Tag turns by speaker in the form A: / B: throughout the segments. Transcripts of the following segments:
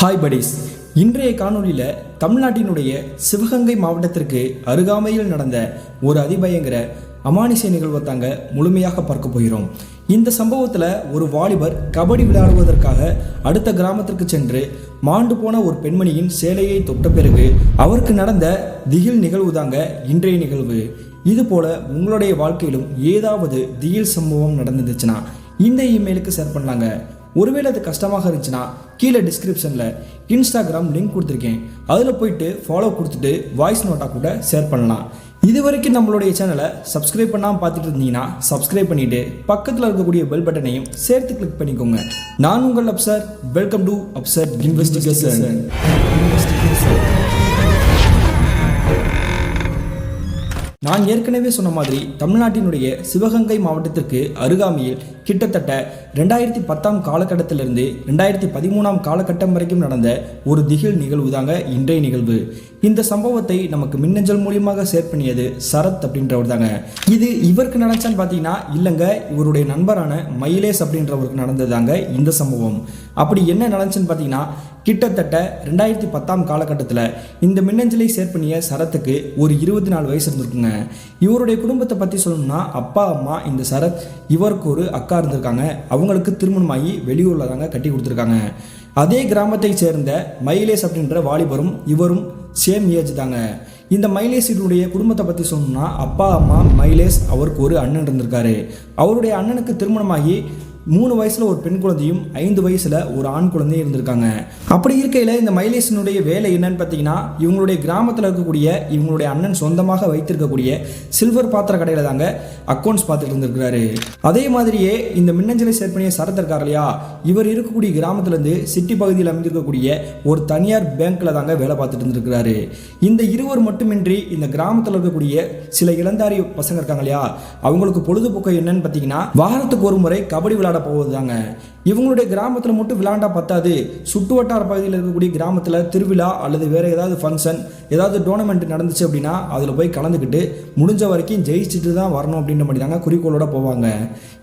A: Hi buddies. இன்றைய காணொலியில் தமிழ்நாட்டினுடைய சிவகங்கை மாவட்டத்திற்கு அருகாமையில் நடந்த ஒரு அதிபயங்கர அமானுஷ்ய நிகழ்வை தாங்க முழுமையாக பார்க்க போகிறோம். இந்த சம்பவத்தில் ஒரு வாலிபர் கபடி விளையாடுவதற்காக அடுத்த கிராமத்திற்கு சென்று மாண்டு போன ஒரு பெண்மணியின் சேலையை தொட்ட பிறகு அவருக்கு நடந்த திகில் நிகழ்வு தாங்க இன்றைய நிகழ்வு. இதுபோல உங்களுடைய வாழ்க்கையிலும் ஏதாவது திகில் சம்பவம் நடந்துச்சுன்னா இந்த இமெயிலுக்கு ஷேர் பண்ணலாங்க. ஒருவேளை அது கஷ்டமாக இருந்துச்சுன்னா கீழே டிஸ்கிரிப்ஷனில் இன்ஸ்டாகிராம் லிங்க் கொடுத்துருக்கேன், அதில் போயிட்டு ஃபாலோ கொடுத்துட்டு வாய்ஸ் நோட்டாக கூட ஷேர் பண்ணலாம். இது வரைக்கும் நம்மளுடைய சேனலை சப்ஸ்கிரைப் பண்ணாமல் பார்த்துட்டு இருந்தீங்கன்னா சப்ஸ்கிரைப் பண்ணிவிட்டு பக்கத்தில் இருக்கக்கூடிய பெல் பட்டனையும் சேர்த்து கிளிக் பண்ணிக்கோங்க. நான் உங்கள் Afsar. Welcome to Afsar investigation. நான் ஏற்கனவே சொன்ன மாதிரி தமிழ்நாட்டினுடைய சிவகங்கை மாவட்டத்திற்கு அருகாமையில் கிட்டத்தட்ட 2010 காலகட்டத்திலிருந்து 2013 காலகட்டம் வரைக்கும் நடந்த ஒரு திகில் நிகழ்வு தாங்க இன்றைய நிகழ்வு. இந்த சம்பவத்தை நமக்கு மின்னஞ்சல் மூலியமாக ஷேர் பண்ணியது சரத் அப்படின்றவர் தாங்க. இது இவருக்கு நடந்துச்சான்னு பார்த்தீங்கன்னா இல்லைங்க, இவருடைய நண்பரான மயிலேஷ் அப்படின்றவருக்கு நடந்ததாங்க இந்த சம்பவம். அப்படி என்ன நடந்துச்சுன்னு பார்த்தீங்கன்னா கிட்டத்தட்ட 2010 காலகட்டத்தில் இந்த மின்னஞ்சலை ஷேர் பண்ணிய சரத்துக்கு ஒரு 24 வயசு இருந்திருக்குங்க. இவருடைய குடும்பத்தை பற்றி சொல்லணும்னா அப்பா அம்மா, இந்த சரத், இவருக்கு ஒரு அக்கா இருந்திருக்காங்க. அவங்களுக்கு திருமணமாகி வெளியூரில் தாங்க கட்டி கொடுத்துருக்காங்க. அதே கிராமத்தை சேர்ந்த மயிலேஷ் அப்படின்ற வாலிபரும் இவரும் சேம் ஏஜ் தாங்க. இந்த மயிலேஷினுடைய குடும்பத்தை பற்றி சொல்லணும்னா அப்பா அம்மா, மயிலேஷ், அவருக்கு ஒரு அண்ணன் இருந்திருக்காரு. அவருடைய அண்ணனுக்கு திருமணமாகி 3 வயசுல ஒரு பெண் குழந்தையும் 5 வயசுல ஒரு ஆண் குழந்தையும் இருந்திருக்காங்க. அப்படி இருக்கையில் இந்த மயிலேஷனுடைய வேலை என்னன்னு பார்த்தீங்கன்னா இவங்களுடைய கிராமத்தில் இருக்கக்கூடிய இவங்களுடைய அண்ணன் சொந்தமாக வைத்திருக்கக்கூடிய சில்வர் பாத்திர கடையில் தாங்க அக்கௌண்ட்ஸ் பார்த்துட்டு இருந்திருக்கிறாரு. அதே மாதிரியே இந்த மின்னஞ்சலை ஷேர் பண்ணிய சரத் இருக்கார் இல்லையா, இவர் இருக்கக்கூடிய கிராமத்திலேருந்து சிட்டி பகுதியில் அமைந்திருக்கக்கூடிய ஒரு தனியார் பேங்க்ல தாங்க வேலை பார்த்துட்டு இருந்திருக்கிறாரு. இந்த இருவர் மட்டுமின்றி இந்த கிராமத்தில் இருக்கக்கூடிய சில இளந்தாரி பசங்க இருக்காங்க இல்லையா, அவங்களுக்கு பொழுதுபோக்கு என்னன்னு பார்த்தீங்கன்னா வாரத்துக்கு ஒரு முறை கபடி விளையாட போவதுதாங்க. இவங்களுடைய கிராமத்தில் மட்டும் விளையாண்டா பத்தாது, சுற்று வட்டார பகுதியில் இருக்கக்கூடிய கிராமத்தில் திருவிழா அல்லது வேற ஏதாவது ஃபங்க்ஷன், ஏதாவது டோர்னமெண்ட் நடந்துச்சு அப்படின்னா அதில் போய் கலந்துக்கிட்டு முடிஞ்ச வரைக்கும் ஜெயிச்சுட்டு தான் வரணும் அப்படின்ற மாதிரி தாங்க குறிக்கோளோட போவாங்க.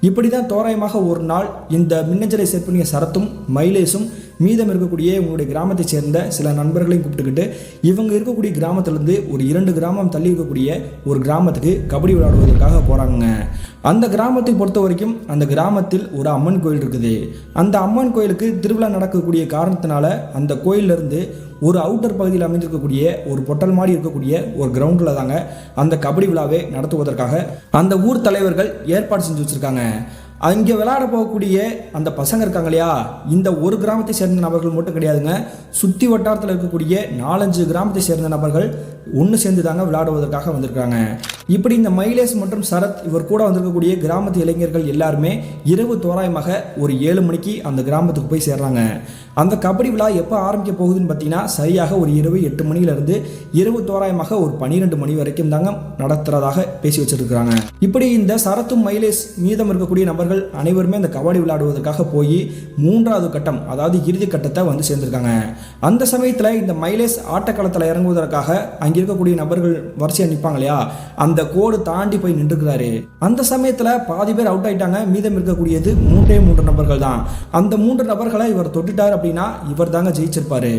A: இப்படி தான் தோராயமாக ஒரு நாள் இந்த மின்னஞ்சலை ஷேர் பண்ணிய சரத்தும் மயிலேஷும் மீதம் இருக்கக்கூடிய இவங்களுடைய கிராமத்தை சேர்ந்த சில நண்பர்களையும் கூப்பிட்டுக்கிட்டு இவங்க இருக்கக்கூடிய கிராமத்திலேருந்து ஒரு 2 கிராமம் தள்ளி இருக்கக்கூடிய ஒரு கிராமத்துக்கு கபடி விளையாடுவதற்காக போகிறாங்க. அந்த கிராமத்தை பொறுத்த வரைக்கும் அந்த கிராமத்தில் ஒரு அம்மன் கோயில் இருக்குது. அந்த அம்மன் கோயிலுக்கு திருவிழா நடக்கக்கூடிய காரணத்தினால அந்த கோயிலிருந்து ஒரு அவுட்டர் பகுதியில் அமைந்திருக்கக்கூடிய ஒரு பொட்டல் மாடி இருக்கக்கூடிய ஒரு கிரவுண்டில் தாங்க அந்த கபடி விழாவை நடத்துவதற்காக அந்த ஊர் தலைவர்கள் ஏற்பாடு செஞ்சு வச்சுருக்காங்க. அங்கே விளையாட போகக்கூடிய அந்த பசங்க இருக்காங்க இல்லையா, இந்த ஒரு கிராமத்தை சேர்ந்த நபர்கள் மட்டும் கிடையாதுங்க, சுற்றி வட்டாரத்தில் இருக்கக்கூடிய 4-5 கிராமத்தை சேர்ந்த நபர்கள் ஒன்று சேர்ந்து தாங்க விளையாடுவதற்காக வந்திருக்காங்க. இப்படி இந்த மயிலேஷ் மற்றும் சரத் இவர் கூட வந்திருக்கக்கூடிய கிராமத்து இளைஞர்கள் எல்லாருமே இரவு தோராயமாக ஒரு 7 மணிக்கு அந்த கிராமத்துக்கு போய் சேர்றாங்க. அந்த கபடி விழா எப்போ ஆரம்பிக்க போகுதுன்னு பார்த்தீங்கன்னா சரியாக ஒரு இரவு 8 மணியிலிருந்து இரவு தோராயமாக ஒரு 12 மணி வரைக்கும் தாங்க நடத்துறதாக பேசி வச்சிருக்கிறாங்க. இப்படி இந்த சரத்தும் மயிலேஷ் மீதம் இருக்கக்கூடிய நபர்கள் அனைவருமே அந்த கபடி விளையாடுவதற்காக போய் 3வது கட்டம், அதாவது இறுதி கட்டத்தை வந்து சேர்ந்திருக்காங்க. அந்த சமயத்தில் இந்த மயிலேஷ் ஆட்டக்களத்தில் இறங்குவதற்காக அங்கே இருக்கக்கூடிய நபர்கள் வரிசையாக நிற்பாங்க இல்லையா, அந்த கோடு தாண்டி போய் நின்றுக்கிறாரு. அந்த சமயத்தில் பாதி பேர் அவுட் ஆயிட்டாங்க. மீதம் இருக்கக்கூடியது 3 நபர்கள் தான். அந்த 3 நபர்களை இவர் தொட்டுட்டார் அப்படின்னா இவர் தாங்க ஜெயிச்சிருப்பாரு.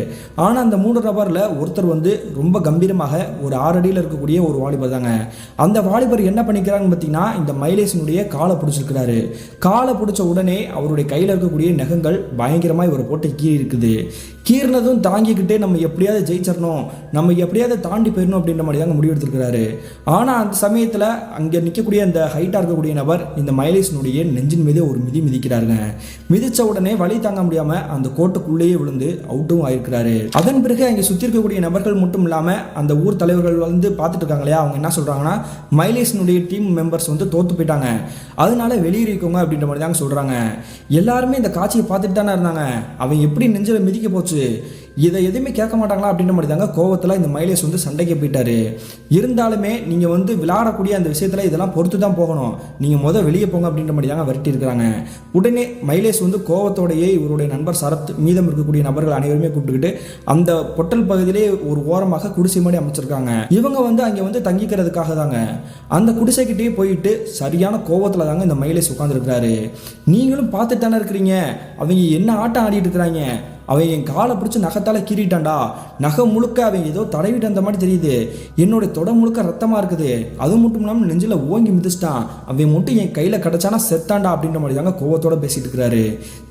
A: ஆனால் அந்த 3 நபரில் ஒருத்தர் வந்து ரொம்ப கம்பீரமாக ஒரு 6 அடியில் இருக்கக்கூடிய ஒரு வாலிபர் தாங்க. அந்த வாலிபர் என்ன பண்ணிக்கிறாங்கன்னு பார்த்தீங்கன்னா இந்த மயிலேஷனுடைய காலை பிடிச்சிருக்கிறாரு. காலை பிடிச்ச உடனே அவருடைய கையில் இருக்கக்கூடிய நகங்கள் பயங்கரமாக இவரை போட்டு கீறி இருக்குது. கீறினதும் தாங்கிக்கிட்டே நம்ம எப்படியாவது ஜெயிச்சிடணும், நம்ம எப்படியாவது தாண்டி போயிடணும் அப்படின்ற மாதிரி தாங்க முடிவெடுத்திருக்கிறாரு. ஆனால் அந்த சமயத்தில் அங்கே நிற்கக்கூடிய அந்த ஹைட்டாக இருக்கக்கூடிய நபர் இந்த மயிலேஷனுடைய நெஞ்சின் மீது ஒரு மிதிக்கிறாருங்க. மிதித்த உடனே வலி தாங்க முடியாமல் அந்த கோட்டுக்குள்ளேயே விழுந்து அவுட்டும் ஆயிருக்கிறாரு. அதன் பிறகு அங்கே சுற்றி இருக்கக்கூடிய நபர்கள் மட்டும் இல்லாமல் அந்த ஊர் தலைவர்கள் வந்து பார்த்துட்டு இருக்காங்க இல்லையா, அவங்க என்ன சொல்கிறாங்கன்னா மயிலேஷனுடைய டீம் மெம்பர்ஸ் வந்து தோற்று போயிட்டாங்க, அதனால வெளியேறிக்கோங்க அப்படின்ற மாதிரி தாங்க சொல்கிறாங்க. எல்லாருமே இந்த காட்சியை பார்த்துட்டு தானே இருந்தாங்க. அவன் எப்படி நெஞ்சில் மிதிக்க போச்சு, இதை எதுவுமே கேட்க மாட்டாங்களா அப்படின்ற மாதிரி தாங்க கோவத்தில் இந்த மயிலேஷ் வந்து சண்டைக்கு போயிட்டாரு. இருந்தாலுமே நீங்கள் வந்து விளையாடக்கூடிய அந்த விஷயத்தில் இதெல்லாம் பொறுத்து தான் போகணும், நீங்கள் வெளியே போங்க அப்படின்ற மாதிரி தாங்க விரட்டி இருக்கிறாங்க. உடனே மயிலேஷ் வந்து கோவத்தோடையே இவருடைய நண்பர் சரத் மீதம் இருக்கக்கூடிய நபர்கள் அனைவருமே கூப்பிட்டுக்கிட்டு அந்த பொட்டல் பகுதியிலே ஒரு ஓரமாக குடிசை மாதிரி அமைச்சிருக்காங்க. இவங்க வந்து அங்கே வந்து தங்கிக்கிறதுக்காக தாங்க. அந்த குடிசைக்கிட்டே போயிட்டு சரியான கோவத்தில் தாங்க இந்த மயிலேஷ் உட்காந்துருக்கிறாரு. நீங்களும் பார்த்துட்டு தானே இருக்கிறீங்க அவங்க என்ன ஆட்டம் ஆடிட்டு இருக்கிறாங்க, அவன் என் காலை பிடிச்சி நகத்தால் கீறிட்டான்டா, நகை முழுக்க அவன் ஏதோ தடவிட்டு அந்த மாதிரி தெரியுது, என்னோட தொட முழுக்க ரத்தமாக இருக்குது, அது மட்டும் இல்லாமல் நெஞ்சில் ஓங்கி மிதிச்சிட்டான், அவன் மட்டும் என் கையில் கிடச்சானா செத்தாண்டா அப்படின்ற மாதிரி தாங்க கோவத்தோட பேசிட்டு இருக்கிறாரு.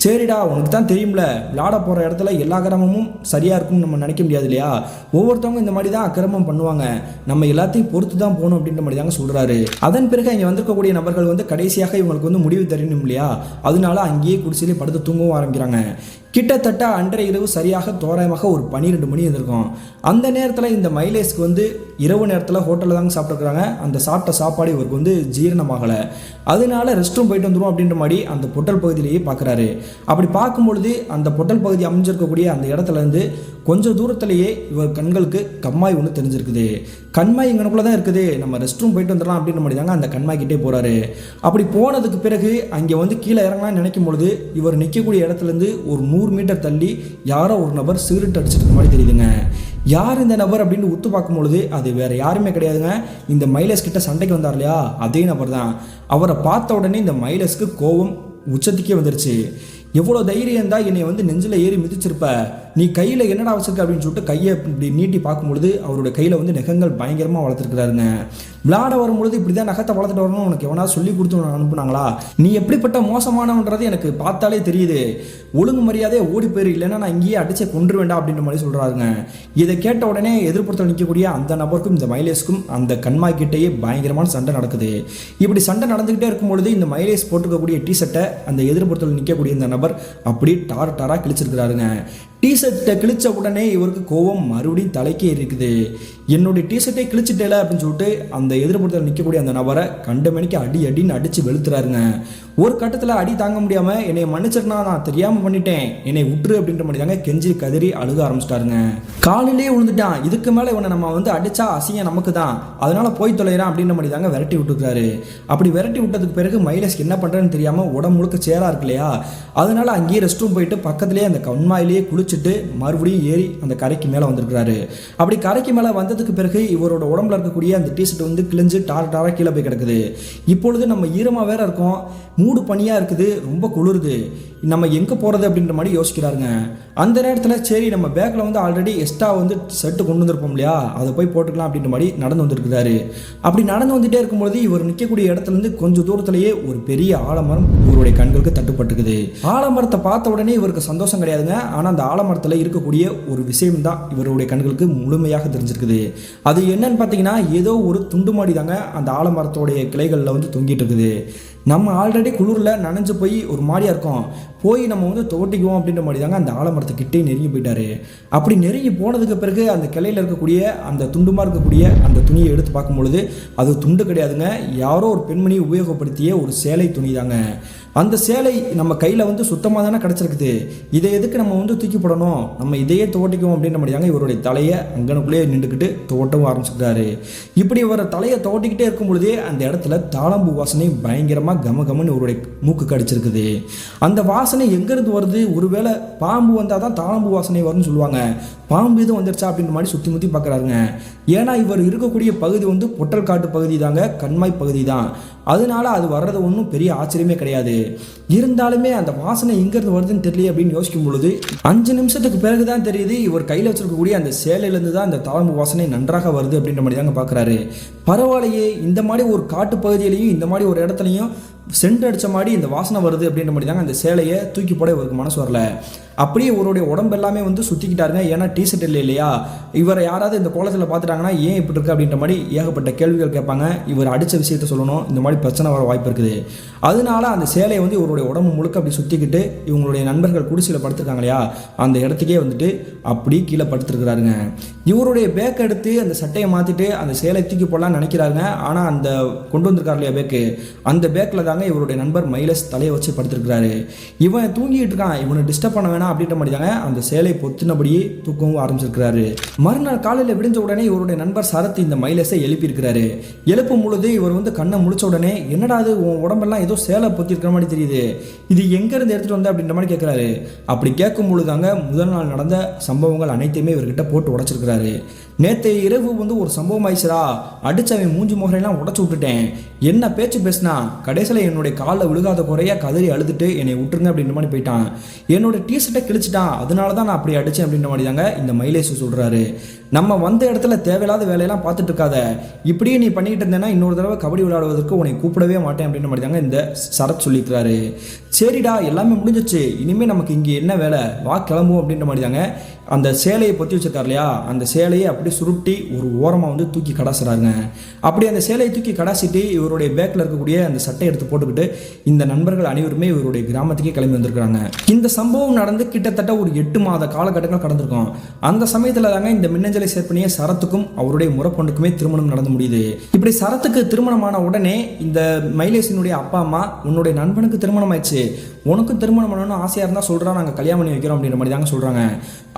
A: சரிடா, உனக்கு தான் தெரியும்ல, விளையாட போகிற இடத்துல எல்லா கிரமமும் சரியாக இருக்கும்னு நம்ம நினைக்க முடியாது இல்லையா, ஒவ்வொருத்தவங்க இந்த மாதிரி தான் அக்கிரமம் பண்ணுவாங்க, நம்ம எல்லாத்தையும் பொறுத்து தான் போகணும் அப்படின்ற மாதிரி தாங்க சொல்கிறாரு. அதன் பிறகு இங்கே வந்திருக்கக்கூடிய நபர்கள் வந்து கடைசியாக இவங்களுக்கு வந்து முடிவு தெரியணும் இல்லையா, அதனால அங்கேயே குடிசையிலே படுத்து தூங்கவும் ஆரம்பிக்கிறாங்க. கிட்டத்தட்ட அன்றைய இரவு சரியாக தோராயமாக ஒரு 12 மணி இருந்திருக்கும். அந்த நேரத்தில் இந்த மைலேஸ்க்கு வந்து இரவு நேரத்தில் ஹோட்டலில் தாங்க சாப்பிட்ருக்குறாங்க. அந்த சாப்பிட்ட சாப்பாடு இவருக்கு வந்து ஜீரணமாகலை, அதனால ரெஸ்ட் ரூம் போயிட்டு வந்துடும் அப்படின்ற மாதிரி அந்த பொட்டல் பகுதியிலேயே பார்க்குறாரு. அப்படி பார்க்கும்பொழுது அந்த பொட்டல் பகுதி அமைஞ்சிருக்கக்கூடிய அந்த இடத்துல இருந்து கொஞ்சம் தூரத்திலேயே இவர் கண்களுக்கு கண்மாய் ஒன்று தெரிஞ்சிருக்குது. கண்மாய் இங்கனுக்குள்ளே தான் இருக்குது, நம்ம ரெஸ்ட் ரூம் போயிட்டு வந்துடலாம் அப்படின்ற மாதிரி தாங்க அந்த கண்மாய் கிட்டே போகிறாரு. அப்படி போனதுக்கு பிறகு அங்கே வந்து கீழே இறங்கலாம்னு நினைக்கும் பொழுது இவர் நிற்கக்கூடிய இடத்துலேருந்து ஒரு 100 மீட்டர் தள்ளி யாரோ ஒரு நபர் சிகரெட் அடிச்சிருக்க மாதிரி தெரியுதுங்க. யார் இந்த நபர் அப்படின்னு உத்து பார்க்கும்பொழுது அது வேற யாருமே கிடையாதுங்க, இந்த மைலேஸ் கிட்ட சண்டைக்கு வந்தார் இல்லையா, அதே நபர் தான். அவரை பார்த்த உடனே இந்த மைலேஸ்க்கு கோபம் உச்சத்துக்கே வந்துருச்சு. எவ்வளோ தைரியம் இருந்தால் என்னை வந்து நெஞ்சில் ஏறி மிதிச்சிருப்ப, நீ கையில் என்னடா வச்சிருக்க அப்படின்னு சொல்லிட்டு கையை இப்படி நீட்டி பார்க்கும்பொழுது அவரோட கையில் வந்து நகங்கள் பயங்கரமாக வளர்த்துருக்கிறாருங்க. விளையாட வரும்பொழுது இப்படி தான் நகத்தை வளர்த்துட்டு வரணும் உனக்கு எவனா சொல்லி கொடுத்து அனுப்புனாங்களா, நீ எப்படிப்பட்ட மோசமானவன்றது எனக்கு பார்த்தாலே தெரியுது, ஒழுங்கு மரியாதையை ஓடி போயிரு, இல்லைன்னா நான் இங்கேயே அடிச்சே கொன்று வேண்டாம் அப்படின்ற மாதிரி சொல்கிறாருங்க. இதை கேட்ட உடனே எதிர்ப்புறத்தில் நிற்கக்கூடிய அந்த நபருக்கும் இந்த மைலேஸ்க்கும் அந்த கண்மாய் கிட்டேயே பயங்கரமான சண்டை நடக்குது. இப்படி சண்டை நடந்துக்கிட்டே இருக்கும்பொழுது இந்த மைலேஸ் போட்டுக்கக்கூடிய டிஷர்ட்டை அந்த எதிர்ப்புறத்தில் நிற்கக்கூடிய இந்த நபர் அப்படி டாராக கிழிச்சிருக்கிறாருங்க. டிஷர்ட்டை கிழிச்ச உடனே இவருக்கு கோவம் மறுபடியும் தலைக்கே இருக்குது. என்னுடைய டிஷர்ட்டை கிழிச்சிட்டேல அப்படின்னு சொல்லிட்டு அந்த எதிர்ப்புறத்தில் நிற்கக்கூடிய அந்த நபரை கண்டமணிக்கு அடின்னு அடித்து வெளுத்துறாருங்க. ஒரு கட்டத்தில் அடி தாங்க முடியாமல் என்னை மன்னிச்சிருந்தா, நான் தெரியாமல் பண்ணிட்டேன், என்னை விட்டுரு அப்படின்ற மாதிரி தாங்க கெஞ்சி கதறி அழுக ஆரம்பிச்சிட்டாருங்க. காலையிலேயே விழுந்துட்டான், இதுக்கு மேலே இவனை நம்ம வந்து அடித்தா அசிங்க நமக்கு தான், அதனால போய் தொலைகிறான் அப்படின்ற மாதிரி தாங்க விரட்டி விட்டுருக்காரு. அப்படி விரட்டி விட்டதுக்கு பிறகு மைலேஸ்க்கு என்ன பண்ணுறேன்னு தெரியாமல் உடம்பு முழுக்க சேராக இருக்கு இல்லையா, அதனால அங்கேயே ரெஸ்ட் ரூம் போயிட்டு பக்கத்துலேயே அந்த கண்மாயிலேயே குளிச்சுட்டு மறுபடியும் ஏறி அந்த கரைக்கு மேலே வந்திருக்கிறாரு. அப்படி கரைக்கு மேலே வந்ததுக்கு பிறகு இவரோட உடம்புல இருக்கக்கூடிய அந்த டிஷர்ட் வந்து கிழிஞ்சு டாராக கீழே போய் கிடக்குது. இப்பொழுது நம்ம ஈரமாக வேற இருக்கோம், மூடு பனியாக இருக்குது, ரொம்ப குளிருது, நம்ம எங்கே போகிறது அப்படின்ற மாதிரி யோசிக்கிறாருங்க. அந்த நேரத்தில் சரி நம்ம பேக்கில் வந்து ஆல்ரெடி எக்ஸ்ட்ரா வந்து ஷர்ட்டு கொண்டு வந்திருப்போம் இல்லையா, அதை போய் போட்டுக்கலாம் அப்படின்ற மாதிரி நடந்து வந்துருக்குறாரு. அப்படி நடந்து வந்துகிட்டே இருக்கும்போது இவர் நிற்கக்கூடிய இடத்துலேருந்து கொஞ்சம் தூரத்திலேயே ஒரு பெரிய ஆலமரம் இவருடைய கண்களுக்கு தட்டுப்பட்டுக்குது. ஆலமரத்தை பார்த்த உடனே இவருக்கு சந்தோஷம் கிடையாதுங்க, ஆனால் அந்த ஆலமரத்தில் இருக்கக்கூடிய ஒரு விஷயம் தான் இவருடைய கண்களுக்கு முழுமையாக தெரிஞ்சிருக்குது. அது என்னன்னு பார்த்தீங்கன்னா ஏதோ ஒரு துண்டு மாடி தாங்க அந்த ஆலமரத்தோடைய கிளைகளில் வந்து தொங்கிட்டு இருக்குது. நம்ம ஆல்ரெடி குளிரில் நனைஞ்சு போய் ஒரு மாதிரியாக இருக்கோம், போய் நம்ம வந்து தோட்டிக்குவோம் அப்படின்ற மாதிரி தாங்க அந்த ஆலமரத்துக்கிட்டே நெருங்கி போயிட்டாரு. அப்படி நெருங்கி போனதுக்கு பிறகு அந்த கிளையில் இருக்கக்கூடிய அந்த துண்டுமாக இருக்கக்கூடிய அந்த துணியை எடுத்து பார்க்கும்பொழுது அது துண்டு கிடையாதுங்க, யாரோ ஒரு பெண்மணி உபயோகப்படுத்திய ஒரு சேலை துணி தாங்க. அந்த சேலை நம்ம கையில் வந்து சுத்தமாக தானே கிடச்சிருக்குது, இதை எதுக்கு நம்ம வந்து தூக்கி போடணும், நம்ம இதையே துவட்டிக்குவோம் அப்படின்ற மாதிரி தாங்க இவருடைய தலையை அங்கனுக்குள்ளேயே நின்றுக்கிட்டு துவட்டவும் ஆரம்பிச்சுக்கிறாரு. இப்படி இவரை தலையை துவட்டிக்கிட்டே இருக்கும் பொழுதே அந்த இடத்துல தாளம்பூ வாசனை பயங்கரமாக கமன்னு இவருடைய மூக்கு அடிச்சிருக்குது. அந்த வாசனை எங்கேருந்து வருது, ஒருவேளை பாம்பு வந்தால் தான் தாளம்பூ வாசனை வரும்னு சொல்லுவாங்க, பாம்பு எதுவும் வந்துருச்சா அப்படின்ற மாதிரி சுற்றி முற்றி பார்க்குறாருங்க. ஏன்னா இவர் இருக்கக்கூடிய பகுதி வந்து பொட்டல் காட்டு பகுதி தாங்க, கண்மாய் பகுதி தான், அதனால அது வர்றது ஒன்றும் பெரிய ஆச்சரியமே கிடையாது. இருந்தாலுமே அந்த வாசனை எங்கேருந்து வருதுன்னு தெரியல அப்படின்னு யோசிக்கும் பொழுது 5 நிமிஷத்துக்கு பிறகு தான் தெரியுது இவர் கையில் வச்சிருக்கக்கூடிய அந்த சேலையிலேருந்து தான் அந்த தாளம்பூ வாசனை நன்றாக வருது அப்படின்ற மாதிரி தாங்க பார்க்குறாரு. பரவாயில்லையே, இந்த மாதிரி ஒரு காட்டு பகுதியிலையும் இந்த மாதிரி ஒரு இடத்துலையும் சென்ட் அடித்த மாதிரி இந்த வாசனை வருது அப்படின்ற மாதிரி தாங்க அந்த சேலையை தூக்கி போட இவருக்கு மனசு வரல. அப்படியே இவருடைய உடம்பு எல்லாமே வந்து சுற்றிக்கிட்டாருங்க. ஏன்னா டிஷர்ட் இல்லை இல்லையா, இவரை யாராவது இந்த கோலத்தில் பார்த்துட்டாங்கன்னா ஏன் இப்படி இருக்கு அப்படின்ற மாதிரி ஏகப்பட்ட கேள்விகள் கேட்பாங்க. இவர் அடித்த விஷயத்த சொல்லணும், இந்த மாதிரி பிரச்சனை வர வாய்ப்பு இருக்குது. அதனால அந்த சேலையை வந்து இவருடைய உடம்பு முழுக்க அப்படி சுற்றிக்கிட்டு இவங்களுடைய நண்பர்கள் குடிசையில் படுத்துருக்காங்க இல்லையா, அந்த இடத்துக்கே வந்துட்டு அப்படி கீழே படுத்துருக்கிறாருங்க. இவருடைய பேக் எடுத்து அந்த சட்டையை மாற்றிட்டு அந்த சேலை தூக்கி போடலான்னு நினைக்கிறாருங்க. ஆனால் அந்த கொண்டு வந்திருக்காரு இல்லையா பேக்கு, அந்த பேக்கில் தாங்க இவருடைய நண்பர் மைலேஸ் தலையை வச்சு படுத்திருக்கிறாரு. இவன் தூங்கிட்டு இருக்கான், இவனை டிஸ்டர்ப் பண்ண வேணாம் அப்படின்ற மாதிரி தாங்க அந்த சேலை பொத்தினபடியே தூக்கவும் ஆரம்பிச்சிருக்கிறாரு. மறுநாள் காலையில் விடிஞ்ச உடனே இவருடைய நண்பர் சரத் இந்த மைலேஸை எழுப்பியிருக்கிறாரு. எழுப்பும் பொழுது இவர் வந்து கண்ணை முழிச்ச உடனே என்னடா அது உன் உடம்பெல்லாம் ஏதோ சேலை பொத்தி இருக்கிற மாதிரி தெரியுது, இது எங்கேருந்து எடுத்துகிட்டு வந்த அப்படின்ற மாதிரி கேட்குறாரு. அப்படி கேட்கும் பொழுதாங்க முதல் நாள் நடந்த சம்பவங்கள் அனைத்தையுமே இவர்கிட்ட போட்டு உடைச்சிருக்கிறாரு. நேற்று இரவு வந்து ஒரு சம்பவம் ஆயிடுச்சுரா, அடிச்சவன் மூஞ்சி முகரையெல்லாம் உடச்சி விட்டுட்டேன், என்ன பேச்சு பேசினா கடைசியில் என்னுடைய காலில் விழுகாத குறையா கதறி அழுதுட்டு என்னை விட்டுருங்க அப்படின்ற மாதிரி போயிட்டான். என்னோட டிஷர்ட்டை கிழிச்சிட்டான், அதனால தான் நான் அப்படி அடித்தேன் அப்படின்ற மாதிரி தாங்க இந்த மைலேஷ் சொல்கிறாரு. நம்ம வந்த இடத்துல தேவையில்லாத வேலையெல்லாம் பார்த்துட்டு இருக்காத, இப்படியே நீ பண்ணிக்கிட்டு இருந்தேன்னா இன்னொரு தடவை கபடி விளையாடுவதற்கு உன்னை கூப்பிடவே மாட்டேன் அப்படின்ற மாதிரி தாங்க இந்த சரத் சொல்லிக்கிறாரு. சரிடா எல்லாமே முடிஞ்சிச்சு, இனிமேல் நமக்கு இங்கே என்ன வேலை, வா கிளம்புவோம் அப்படின்ற மாதிரி தாங்க அந்த சேலையை பொத்தி வச்சிருக்காரு இல்லையா, அந்த சேலையை அப்படியே சுருட்டி ஒரு ஓரமாக வந்து தூக்கி கடாசுறாருங்க. அப்படி அந்த சேலையை தூக்கி கடாசிட்டு இவருடைய பேக்கில் இருக்கக்கூடிய அந்த சட்டை எடுத்து போட்டுக்கிட்டு இந்த நண்பர்கள் அனைவருமே இவருடைய கிராமத்துக்கே கிளம்பி வந்திருக்கிறாங்க. இந்த சம்பவம் நடந்து கிட்டத்தட்ட ஒரு 8 மாத காலகட்டங்கள் கடந்திருக்கும். அந்த சமயத்தில் தாங்க இந்த மின்னஞ்சலை சேர்ப்பனிய சரத்துக்கும் அவருடைய முறப்பொண்ணுக்குமே திருமணம் நடந்து முடியுது. இப்படி சரத்துக்கு திருமணமான உடனே இந்த மைலேஷினுடைய அப்பா அம்மா, உன்னுடைய நண்பனுக்கு திருமணம் ஆயிடுச்சு, உனக்கும் திருமணம் பண்ணணும்னு ஆசையாக இருந்தால் சொல்கிறா, நாங்கள் கல்யாணம் பண்ணி வைக்கிறோம் அப்படின்ற மாதிரி தாங்க சொல்கிறாங்க.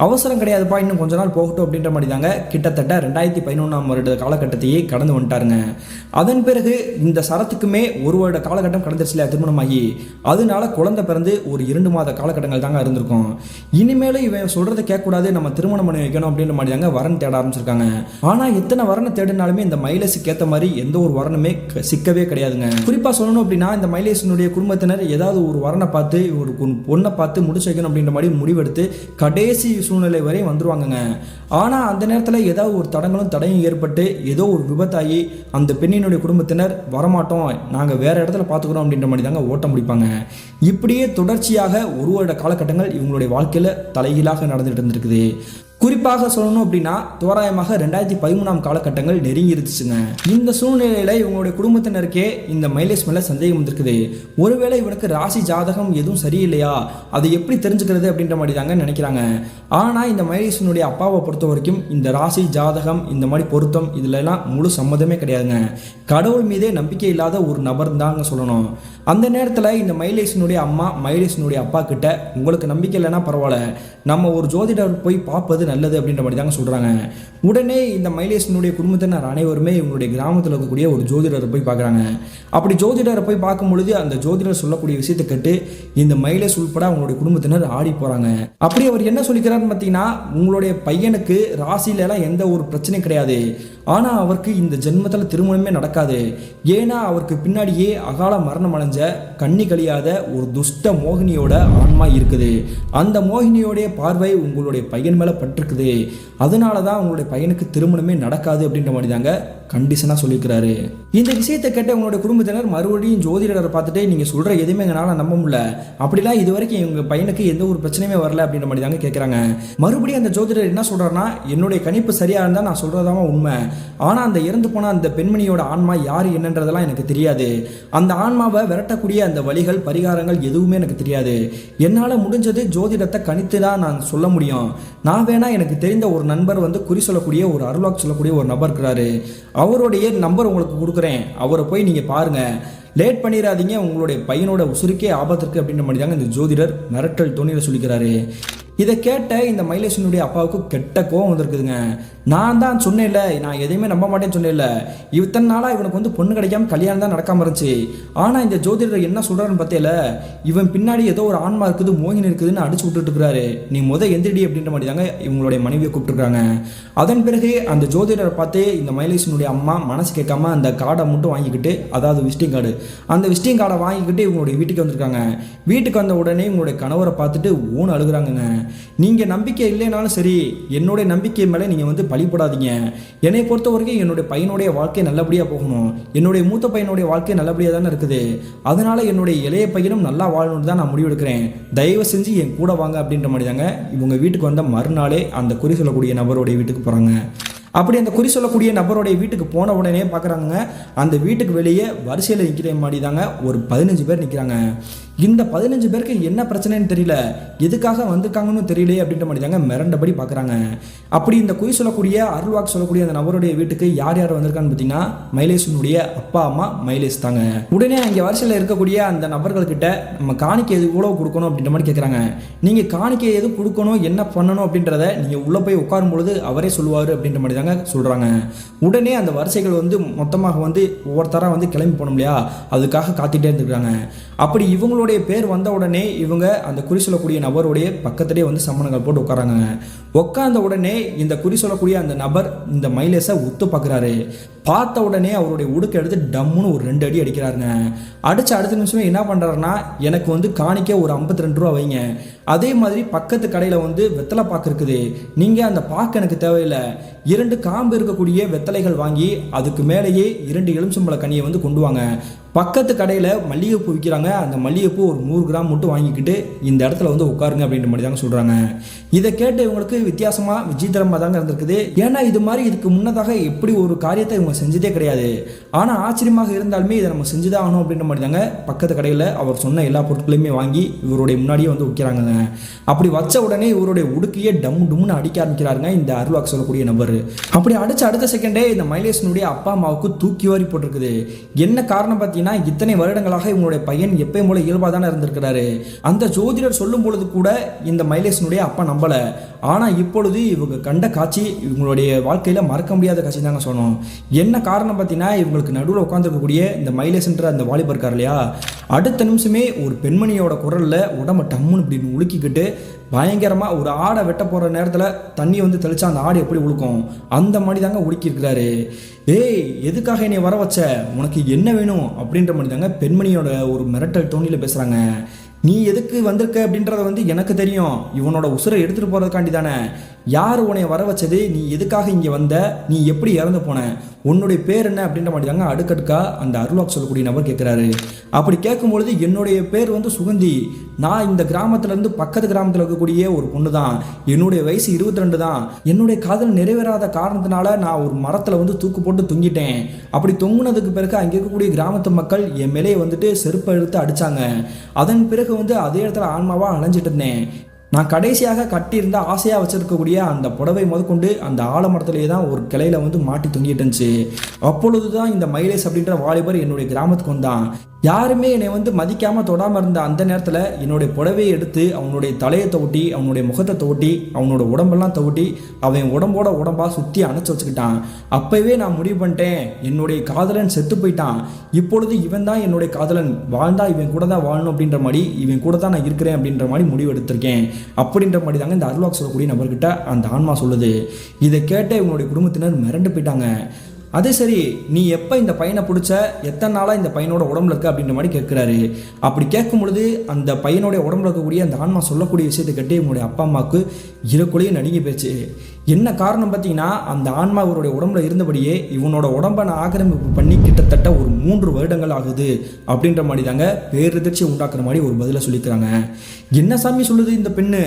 A: அவசரம் கிடையாதுப்பா, இன்னும் கொஞ்ச நாள் போகட்டும் அப்படின்ற மாதிரி தாங்க கிட்டத்தட்ட 2011ஆம் வருட காலகட்டத்தையே கடந்து வந்துட்டாருங்க. அதன் பிறகு இந்த சரத்துக்குமே ஒரு வருட காலகட்டம் கடந்துருச்சு இல்லையா திருமணமாகி, அதனால குழந்தை பிறந்து ஒரு 2 மாத காலகட்டங்கள் தாங்க இருந்திருக்கும். இனிமேலும் இவன் சொல்கிறத கேட்கக்கூடாது, நம்ம திருமணம் பண்ணி வைக்கணும் அப்படின்ற மாதிரி தாங்க வரன் தேட ஆரம்பிச்சிருக்காங்க. ஆனால் எத்தனை வரனை தேடினாலுமே இந்த மைலேஷுக்கு ஏற்ற மாதிரி எந்த ஒரு வரனுமே சிக்கவே கிடையாதுங்க. குறிப்பாக சொல்லணும் அப்படின்னா இந்த மைலேஷனுடைய குடும்பத்தினர் ஏதாவது ஒரு வரனை பார்த்து ஒரு பொண்ணை பார்த்து முடிச்சு வைக்கணும் அப்படின்ற மாதிரி முடிவெடுத்து கடைசி சூழ்நிலை வரை வந்துருவாங்கங்க. ஆனால் அந்த நேரத்தில் ஏதாவது ஒரு தடையும் ஏற்பட்டு ஏதோ ஒரு விபத்தாகி அந்த பெண்ணினுடைய குடும்பத்தினர் வரமாட்டோம், நாங்கள் வேற இடத்துல பார்த்துக்கிறோம் அப்படின்ற மாதிரி தாங்க ஓட்ட முடிப்பாங்க. இப்படியே தொடர்ச்சியாக ஒரு வருட காலகட்டங்கள் இவங்களுடைய வாழ்க்கையில் தலைகீழாக நடந்துட்டு இருந்திருக்குது. குறிப்பாக சொல்லணும் அப்படின்னா தோராயமாக 2013ஆம் காலகட்டங்கள் நெருங்கி இருந்துச்சுங்க. இந்த சூழ்நிலையில இவங்களுடைய குடும்பத்தினருக்கே இந்த மைலேஷ் மேல சந்தேகம் வந்திருக்குது. ஒருவேளை இவனுக்கு ராசி ஜாதகம் எதுவும் சரியில்லையா, அதை எப்படி தெரிஞ்சுக்கிறது அப்படின்ற மாதிரி தாங்க நினைக்கிறாங்க. ஆனா இந்த மைலேஷனுடைய அப்பாவை பொறுத்த வரைக்கும் இந்த ராசி ஜாதகம் இந்த மாதிரி பொருத்தம் இதுல எல்லாம் முழு சம்மதமே கிடையாதுங்க. கடவுள் மீதே நம்பிக்கை இல்லாத ஒரு நபர் தாங்க சொல்லணும். அந்த நேரத்தில் இந்த மைலேஷனுடைய அம்மா மைலேஷனுடைய அப்பா கிட்ட உங்களுக்கு நம்பிக்கை இல்லைன்னா பரவாயில்ல, நம்ம ஒரு ஜோதிடர் போய் பார்ப்பது நல்லது அப்படின்ற மாதிரி தாங்க சொல்கிறாங்க. உடனே இந்த மைலேஷனுடைய குடும்பத்தினர் அனைவருமே இவங்களுடைய கிராமத்தில் இருக்கக்கூடிய ஒரு ஜோதிடரை போய் பார்க்குறாங்க. அப்படி ஜோதிடரை போய் பார்க்கும் பொழுது அந்த ஜோதிடர் சொல்லக்கூடிய விஷயத்தை கேட்டு இந்த மைலேஷ் உள்பட அவங்களுடைய குடும்பத்தினர் ஆடி போகிறாங்க. அப்படி அவர் என்ன சொல்லிக்கிறாருன்னு பார்த்தீங்கன்னா, உங்களுடைய பையனுக்கு ராசியிலலாம் எந்த ஒரு பிரச்சனையும் கிடையாது, ஆனால் அவருக்கு இந்த ஜென்மத்தில் திருமணமே நடக்காது. ஏன்னா அவருக்கு பின்னாடியே அகால மரணம் அடைஞ்ச கண்ணி கழியாத ஒரு துஷ்ட மோகினியோட ஆன்மா இருக்குது. அந்த மோகினியோடைய பார்வை உங்களுடைய பையன் மேலே பட்டிருக்குது, அதனால தான் உங்களுடைய பையனுக்கு திருமணமே நடக்காது அப்படின்ற மாதிரி தாங்க கண்டிஷனாக சொல்லியிருக்கிறாரு. இந்த விஷயத்தை கேட்ட உங்களுடைய குடும்பத்தினர் மறுபடியும் ஜோதிடரை பார்த்துட்டு நீங்கள் சொல்கிற எதுவுமே எங்களால் நம்ப முடியல, அப்படிலாம் இது வரைக்கும் எங்கள் பையனுக்கு எந்த ஒரு பிரச்சனையுமே வரல அப்படின்ற மாதிரி தாங்க கேட்குறாங்க. மறுபடியும் அந்த ஜோதிடர் என்ன சொல்கிறாருன்னா, என்னுடைய கணிப்பு சரியாக இருந்தால் நான் சொல்கிறதாம உண்மை, ஆனால் அந்த இறந்து போன அந்த பெண்மணியோட ஆன்மா யார் என்னன்றதெல்லாம் எனக்கு தெரியாது, அந்த ஆன்மாவை விரட்டக்கூடிய அந்த வழிகள் பரிகாரங்கள் எதுவுமே எனக்கு தெரியாது, என்னால் முடிஞ்சது ஜோதிடத்தை கணித்து தான் நான் சொல்ல முடியும். நான் வேணா எனக்கு தெரிந்த ஒரு நண்பர் வந்து குறி சொல்லக்கூடிய ஒரு அருள்வாக்கு சொல்லக்கூடிய ஒரு நபர் இருக்கிறாரு, அவருடைய நம்பர் உங்களுக்கு கொடுக்குறேன், அவரை போய் நீங்கள் பாருங்கள், லேட் பண்ணிடாதீங்க, உங்களுடைய பையனோட உசுருக்கே ஆபத்து இருக்குது அப்படின்ற மாதிரி தாங்க இந்த ஜோதிடர் மிரட்டல் தோணியில் சொல்லிக்கிறாரு. இதை கேட்ட இந்த மைலேஷனுடைய அப்பாவுக்கு கெட்ட கோவம் வந்திருக்குதுங்க. நான் தான் சொன்னேன்ல, நான் எதையுமே நம்ப மாட்டேன்னு சொன்னேன்ல, இத்தனை நாளாக இவனுக்கு வந்து பொண்ணு கிடைக்காம கல்யாணம் தான் நடக்காம இருந்துச்சு, ஆனால் இந்த ஜோதிடர் என்ன சொல்கிறாருன்னு பார்த்தேல, இவன் பின்னாடி ஏதோ ஒரு ஆன்மா இருக்குது மோகினி இருக்குதுன்னு அடிச்சு விட்டுட்டு இருக்கிறாரு, நீ எந்திரிடி அப்படின்ற மாதிரி தாங்க இவங்களுடைய மனைவியை கூப்பிட்டுருக்காங்க. அதன் பிறகு அந்த ஜோதிடரை பார்த்து இந்த மைலேஷனுடைய அம்மா மனசு கேட்காம அந்த கார்டை மட்டும் வாங்கிக்கிட்டு, அதாவது விசிட்டிங் கார்டு, அந்த விசிட்டிங் கார்டை வாங்கிக்கிட்டு இவங்களுடைய வீட்டுக்கு வந்திருக்காங்க. வீட்டுக்கு வந்த உடனே இவங்களுடைய கணவரை பார்த்துட்டு ஊன்னு அழுகுறாங்கங்க. நீங்கள் நம்பிக்கை இல்லைனாலும் சரி, என்னுடைய நம்பிக்கை மேலே நீங்கள் வந்து பழிபடாதீங்க, என்னை பொறுத்த வரைக்கும் என்னுடைய பையனுடைய வாழ்க்கை நல்லபடியாக போகணும், என்னுடைய மூத்த பையனுடைய வாழ்க்கை நல்லபடியாக தானே இருக்குது, அதனால என்னுடைய இளைய பையனும் நல்லா வாழணும்னு தான் நான் முடிவெடுக்கிறேன், தயவு செஞ்சு என் கூட வாங்க அப்படின்ற மாதிரி தாங்க இவங்க வீட்டுக்கு வந்த மறுநாளே அந்த குறி சொல்லக்கூடிய நபருடைய வீட்டுக்கு போகிறாங்க. அப்படி அந்த குறி சொல்லக்கூடிய நபருடைய வீட்டுக்கு போன உடனே பார்க்குறாங்க, அந்த வீட்டுக்கு வெளியே வரிசையில் நிற்கிற மாதிரி தாங்க ஒரு 15 பேர் நிற்கிறாங்க. இந்த 15 பேருக்கு என்ன பிரச்சனைன்னு தெரியல, எதுக்காக வந்திருக்காங்கன்னு தெரியலையே அப்படின்ற மாதிரி தாங்க மிரண்டபடி பார்க்குறாங்க. அப்படி இந்த குறி சொல்லக்கூடிய அருள்வாக்கு சொல்லக்கூடிய அந்த நபருடைய வீட்டுக்கு யார் யார் வந்திருக்கான்னு பார்த்தீங்கன்னா, மைலேஷனுடைய அப்பா அம்மா மைலேஷ் தாங்க. உடனே அங்கே வரிசையில் இருக்கக்கூடிய அந்த நபர்கள்கிட்ட நம்ம காணிக்கை எது எவ்வளோ கொடுக்கணும் அப்படின்ற மாதிரி கேட்குறாங்க. நீங்கள் காணிக்கை எது கொடுக்கணும் என்ன பண்ணணும் அப்படின்றத நீங்கள் உள்ளே போய் உட்காரும் பொழுது அவரே சொல்லுவார் அப்படின்ற மாதிரி சொல்றாங்க. உடனே அந்த வரிசைகள் வந்து மொத்தமாக வந்து ஒவ்வொருத்தராக வந்து கிளம்பி போனோம் இல்லையா, அதுக்காக காத்திட்டே இருந்துருக்காங்க. அப்படி இவங்களுடைய பேர் வந்த உடனே இவங்க அந்த குறி சொல்லக்கூடிய நபருடைய பக்கத்திலே வந்து சம்மணங்கள் போட்டு உட்காராங்க. உட்கார்ந்த உடனே இந்த குறி சொல்லக்கூடிய அந்த நபர் இந்த மைலேஷை உத்து பார்க்குறாரு. பார்த்த உடனே அவருடைய உடுக்க எடுத்து டம்முன்னு ஒரு 2 அடி அடிக்கிறாருங்க. அடிச்ச அடுத்த நிமிஷமே என்ன பண்ணுறாருன்னா, எனக்கு வந்து காணிக்க ஒரு 52 ரூபா வைங்க, அதே மாதிரி பக்கத்து கடையில் வந்து வெத்தலை பாக்கு இருக்குது, நீங்கள் அந்த பாக்கு எனக்கு தேவையில்லை, 2 காம்பு இருக்கக்கூடிய வெத்தலைகள் வாங்கி அதுக்கு மேலேயே 2 எலுமிச்சம்பழ கனியை வந்து கொண்டு வாங்க, பக்கத்து கடையில் மல்லிகைப்பூ விற்கிறாங்க, அந்த மல்லிகைப்பூ ஒரு 100 கிராம் மட்டும் வாங்கிக்கிட்டு இந்த இடத்துல வந்து உட்காருங்க அப்படின்ற மாதிரி தாங்க சொல்கிறாங்க. இதை கேட்டு இவங்களுக்கு வித்தியாசமாக விஜித்திரமாக தாங்க இருந்திருக்குது. ஏன்னா இது மாதிரி இதுக்கு முன்னதாக எப்படி ஒரு காரியத்தை இவங்க செஞ்சதே கிடையாது. ஆனால் ஆச்சரியமாக இருந்தாலுமே இதை நம்ம செஞ்சுதான் ஆகணும் அப்படின்ற மாதிரி தாங்க பக்கத்து கடையில் அவர் சொன்ன எல்லா பொருட்களையுமே வாங்கி இவருடைய முன்னாடியே வந்து வைக்கிறாங்க. அப்படி வச்ச உடனே இவருடைய உடுக்கையே டம்முன்னு அடிக்க ஆரம்பிக்கிறாருங்க இந்த அருள்வாக்கு சொல்லக்கூடிய நபர். அப்படி அடிச்ச அடுத்த செகண்டே இந்த மைலேஷனுடைய அப்பா அம்மாவுக்கு தூக்கி வாரி போட்டிருக்குது. என்ன காரணம் பார்த்தீங்கன்னா, இத்தனை வருடங்களாக இவங்களுடைய பையன் எப்பயும் போல இயல்பாக தானே இருந்திருக்கிறாரு. அந்த ஜோதிடர் சொல்லும் பொழுது கூட இந்த மைலேஷனுடைய அப்பா நம்பல. ஆனா இப்பொழுது இவங்க கண்ட காட்சி இவங்களுடைய வாழ்க்கையில மறக்க முடியாத காட்சி தாங்க சொன்னோம். என்ன காரணம் பார்த்தீங்கன்னா, இவங்களுக்கு நடுவில் உட்காந்துருக்கக்கூடிய இந்த மைலேஷன்ற அந்த வாலிபர் இருக்கார் இல்லையா, அடுத்த நிமிஷமே ஒரு பெண்மணியோட குரல்ல உடம்ப டம்முன்னு இப்படி உலுக்கிக்கிட்டு பயங்கரமாக ஒரு ஆடை வெட்ட போகிற நேரத்தில் தண்ணி வந்து தெளிச்சா அந்த ஆடு எப்படி உழுக்கும் அந்த மாதிரி தாங்க உலுக்கியிருக்கிறாரு. ஏய், எதுக்காக என்னை வர வச்ச, உனக்கு என்ன வேணும் அப்படின்ற மாதிரி தாங்க பெண்மணியோட ஒரு மிரட்டல் தோணியில் பேசுகிறாங்க. நீ எதுக்கு வந்திருக்க அப்படின்றத வந்து எனக்கு தெரியும், இவனோட உசுரை எடுத்துகிட்டு போகிறதுக்காண்டி தானே. யார் உன்னை வர வச்சது, நீ எதுக்காக இங்கே வந்த, நீ எப்படி இறந்து போன, உன்னுடைய பேர் என்ன அப்படின்ற மாதிரி தாங்க அடுக்கடுக்கா அந்த அருள்வாக்கு சொல்லக்கூடிய நபர் கேட்குறாரு. அப்படி கேட்கும்பொழுது என்னுடைய பேர் வந்து சுகந்தி, நான் இந்த கிராமத்துலேருந்து பக்கத்து கிராமத்தில் இருக்கக்கூடிய ஒரு பொண்ணு தான், என்னுடைய வயசு 22 தான், என்னுடைய காதல் நிறைவேறாத காரணத்தினால நான் ஒரு மரத்தில் வந்து தூக்கு போட்டு தொங்கிட்டேன். அப்படி தொங்குனதுக்கு பிறகு அங்கே இருக்கக்கூடிய கிராமத்து மக்கள் என் மேலே வந்துட்டு செருப்பை எடுத்து அடித்தாங்க. அதன் பிறகு வந்து அதே இடத்துல ஆன்மாவாக அலைஞ்சிட்டு இருந்தேன். நான் கடைசியாக கட்டியிருந்த ஆசையாக வச்சிருக்கக்கூடிய அந்த புடவை முதற்கொண்டு அந்த ஆலமரத்திலே தான் ஒரு கிளையில வந்து மாட்டி தொங்கிட்டு இருந்துச்சு. அப்பொழுது தான் இந்த மைலேஷ் அப்படின்ற வாலிபர் என்னுடைய கிராமத்துக்கு வந்தான். யாருமே என்னை வந்து மதிக்காமல் தொடாமல் இருந்த அந்த நேரத்தில் என்னுடைய புடவையை எடுத்து அவனுடைய தலையை தோட்டி, அவனுடைய முகத்தை தோட்டி, அவனோட உடம்பெல்லாம் தோட்டி, அவன் உடம்போட உடம்பா சுற்றி அணைச்சி வச்சுக்கிட்டான். அப்போவே நான் முடிவு பண்ணிட்டேன், என்னுடைய காதலன் செத்து போயிட்டான், இப்பொழுது இவன் தான் என்னுடைய காதலன், வாழ்ந்தா இவன் கூட தான் வாழணும் அப்படின்ற மாதிரி, இவன் கூட தான் நான் இருக்கிறேன் அப்படின்ற மாதிரி முடிவு எடுத்திருக்கேன் அப்படின்ற மாதிரி தாங்க இந்த அருள்வாக்கு சொல்லக்கூடிய நபர்கிட்ட அந்த ஆன்மா சொல்லுது. இதை கேட்ட இவனுடைய குடும்பத்தினர் மிரண்டு போயிட்டாங்க. அதே சரி, நீ எப்போ இந்த பையனை பிடிச்ச, எத்தனை நாளாக இந்த பையனோட உடம்புல இருக்க அப்படின்ற மாதிரி கேட்குறாரு. அப்படி கேட்கும் பொழுது அந்த பையனுடைய உடம்புல இருக்கக்கூடிய அந்த ஆன்மா சொல்லக்கூடிய விஷயத்தை கேட்டு இவனுடைய அப்பா அம்மாவுக்கு இறக்குள்ளேயே நடுங்கி போயிடுச்சு. என்ன காரணம் பார்த்தீங்கன்னா, அந்த ஆன்மா இவருடைய உடம்புல இருந்தபடியே இவனோட உடம்பை நான் ஆக்கிரமிப்பு பண்ணி கிட்டத்தட்ட ஒரு 3 வருடங்கள் ஆகுது அப்படின்ற மாதிரி தாங்க பேரெதிர்ச்சி உண்டாக்குற மாதிரி ஒரு பதிலை சொல்லிக்கிறாங்க. என்ன சாமி சொல்லுது இந்த பெண்ணு,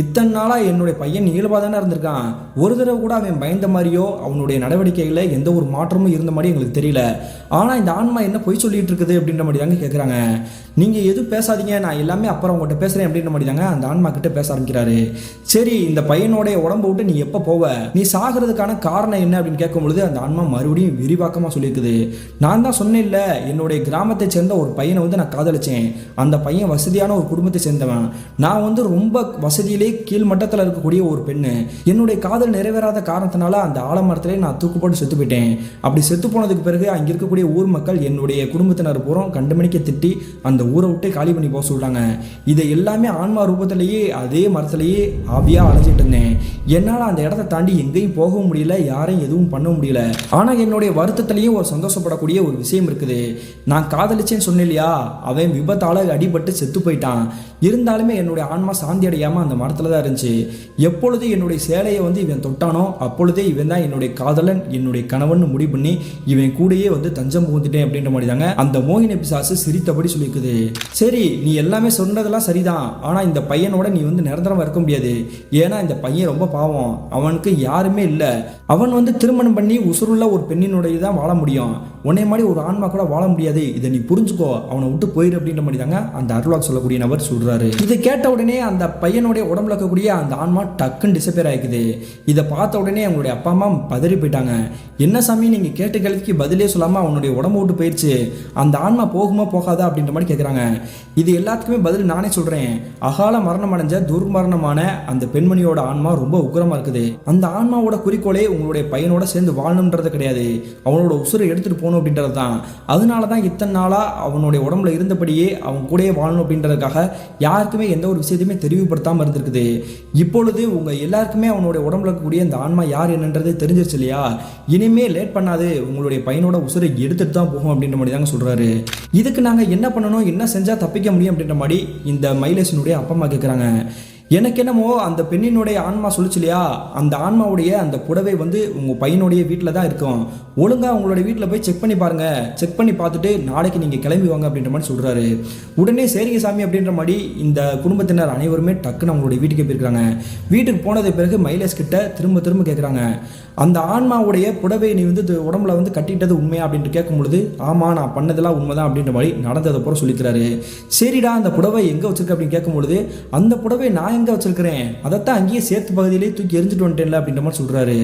A: இத்தனை நாளாக என்னுடைய பையன் இயல்பாக தானே இருந்திருக்கான், ஒரு தடவை கூட அவன் பயந்த மாதிரியோ அவனுடைய நடவடிக்கைகளில் எந்த ஒரு மாற்றமும் இருந்த மாதிரி எங்களுக்கு தெரியல, ஆனால் இந்த ஆன்மா என்ன பொய் சொல்லிட்டு இருக்குது அப்படின்ற மாதிரி தாங்க கேட்குறாங்க. நீங்கள் எதுவும் பேசாதீங்க, நான் எல்லாமே அப்புறம் உங்கள்கிட்ட பேசுகிறேன் அப்படின்ற மாதிரி தாங்க அந்த ஆன்மா கிட்ட பேச ஆரம்பிக்கிறாரு. சரி, இந்த பையனோடைய உடம்பை விட்டு நீ எப்போ போவ, நீ சாகிறதுக்கான காரணம் என்ன அப்படின்னு கேட்கும் பொழுது அந்த ஆன்மா மறுபடியும் விரிவாக்கமாக சொல்லியிருக்குது. நான் தான் சொன்னேன் இல்லை, என்னுடைய கிராமத்தை சேர்ந்த ஒரு பையனை வந்து நான் காதலிச்சேன், அந்த பையன் வசதியான ஒரு குடும்பத்தை சேர்ந்தவன், நான் வந்து ரொம்ப வசதியிலே கீழ் மட்டத்தில் இருக்கக்கூடிய ஒரு பெண்ணு, என்னுடைய காதல் நிறைவேறாத காரணத்தினால அந்த ஆலமரத்திலே நான் தூக்கு போட்டு செத்து போயிட்டேன். அப்படி செத்து போனதுக்கு பிறகு அங்கே இருக்கக்கூடிய ஊர் மக்கள் என்னுடைய குடும்பத்தினர் பூரா கண்டுமணிக்க திட்டி அந்த ஊரை விட்டு காலி பண்ணி போக சொல்கிறாங்க. இதை எல்லாமே ஆன்மா ரூபத்திலேயே அதே மரத்திலேயே ஆவியாக அலைஞ்சிட்டு இருந்தேன். என்னால் அந்த இடத்த தாண்டி எங்கேயும் போகவும் முடியல, யாரையும் எதுவும் பண்ண முடியல. ஆனால் என்னுடைய வருத்தத்திலையும் ஒரு சந்தோஷப்படக்கூடிய ஒரு விஷயம் இருக்குது. நான் காதலிச்சேன்னு சொன்னேன் இல்லையா, அவன் விபத்தால் அடிபட்டு செத்து போயிட்டான். இருந்தாலுமே என்னுடைய ஆன்மா சாந்தி அடையாமல் அந்த மரத்தில் தான் இருந்துச்சு. எப்பொழுது என்னுடைய சேலையை வந்து இவன் தொட்டானோ அப்பொழுதே இவன் தான் என்னுடைய காதலன், என்னுடைய கணவன் முடிவு பண்ணி இவன் கூடயே வந்து தஞ்சம் புகுந்துட்டேன் அப்படின்ற மாதிரி தாங்க அந்த மோகினி பிசாசு சிரித்தபடி சொல்லியிருக்குது. சரி, நீ எல்லாமே சொன்னதெல்லாம் சரிதான், ஆனால் இந்த பையனோட நீ வந்து நிரந்தரமாக இருக்க முடியாது. ஏன்னா இந்த பையன் ரொம்ப பாவம், அவனுக்கு யாருமே இல்லை, அவன் வந்து திருமணம் பண்ணி உசுருள்ள ஒரு பெண்ணினுடைய தான் வாழ முடியும், உன்னை மாதிரி ஒரு ஆன்மா கூட வாழ முடியாது, இதை நீ புரிஞ்சுக்கோ, அவனை விட்டு போயிரு அப்படின்ற மாதிரி தாங்க அந்த அருள்வாக்கு சொல்லக்கூடிய நபர் சொல்றாரு. இதை கேட்ட உடனே அந்த பையனுடைய உடம்புல இருக்கக்கூடிய அந்த ஆன்மா டக்குன்னு டிசப்பியர் ஆயிக்குது. இதை பார்த்த உடனே அவங்களுடைய அப்பா அம்மா பதறி போயிட்டாங்க. என்ன சாமி, நீங்க கேட்ட கேள்விக்கு பதிலே சொல்லாம அவனுடைய உடம்பு விட்டு போயிடுச்சு, அந்த ஆன்மா போகுமா போகாதா அப்படின்ற மாதிரி கேட்குறாங்க. இது எல்லாத்துக்குமே பதில் நானே சொல்றேன். அகால மரணம் அடைஞ்ச துர்மரணமான அந்த பெண்மணியோட ஆன்மா ரொம்ப உக்கிரமா இருக்குது. அந்த ஆன்மாவோட குறிக்கோளே உங்களுடைய பையனோட சேர்ந்து வாழணுன்றது கிடையாது, அவனோட உசுரை எடுத்துட்டு போகணும் அப்படின்றது தான். அதனால தான் இத்தனை நாளா அவனுடைய உடம்புல இருந்தபடியே அவன் கூடயே வாழணும் அப்படின்றதுக்காக யாருக்குமே எந்த ஒரு விஷயத்தையுமே தெளிவுபடுத்தாமல் இருந்திருக்குது. இப்பொழுது உங்கள் எல்லாருக்குமே அவனுடைய உடம்புல இருக்கக்கூடிய இந்த ஆன்மா யார் என்னன்றது தெரிஞ்சிருச்சு இல்லையா? இனிமே லேட் பண்ணாது, உங்களுடைய பையனோட உசுரை எடுத்துட்டு தான் போகும் அப்படின்ற மாதிரி தாங்க சொல்கிறாரு. இதுக்கு நாங்கள் என்ன பண்ணணும், என்ன செஞ்சால் தப்பிக்க முடியும் அப்படின்ற மாதிரி இந்த மைலேஷனுடைய அப்பா அம்மா கேட்குறாங்க. எனக்கு என்னமோ அந்த பெண்ணினுடைய ஆன்மா சொல்லிச்சு இல்லையா, அந்த ஆன்மாவுடைய அந்த புடவை வந்து உங்கள் பையனுடைய வீட்டில் தான் இருக்கும். ஒழுங்காக உங்களுடைய வீட்டில் போய் செக் பண்ணி பாருங்க, செக் பண்ணி பார்த்துட்டு நாளைக்கு நீங்கள் கிளம்பி வாங்க அப்படின்ற மாதிரி சொல்கிறாரு. உடனே சரிங்க சாமி அப்படின்ற மாதிரி இந்த குடும்பத்தினர் அனைவருமே டக்குன்னு அவங்களுடைய வீட்டுக்கு போயிருக்காங்க. வீட்டுக்கு போனது பிறகு மைலேஷ் கிட்ட திரும்ப திரும்ப கேட்குறாங்க, அந்த ஆன்மாவுடைய புடவை நீ வந்து உடம்புல வந்து கட்டிட்டது உண்மையா அப்படின்ட்டு கேட்கும் பொழுது, ஆமாம் நான் பண்ணதெல்லாம் உண்மைதான் அப்படின்ற மாதிரி நடந்ததை போல சொல்லிக்கிறாரு. சரிடா அந்த புடவை எங்கே வச்சிருக்க அப்படின்னு கேட்கும் பொழுது, அந்த புடவை நான் எங்கே வச்சிருக்கிறேன், அதைத்தான் அங்கேயே சேர்த்து பகுதியிலேயே தூக்கி எரிஞ்சிட்டு வந்துட்டேன்ல அப்படின்ற மாதிரி சொல்கிறாரு.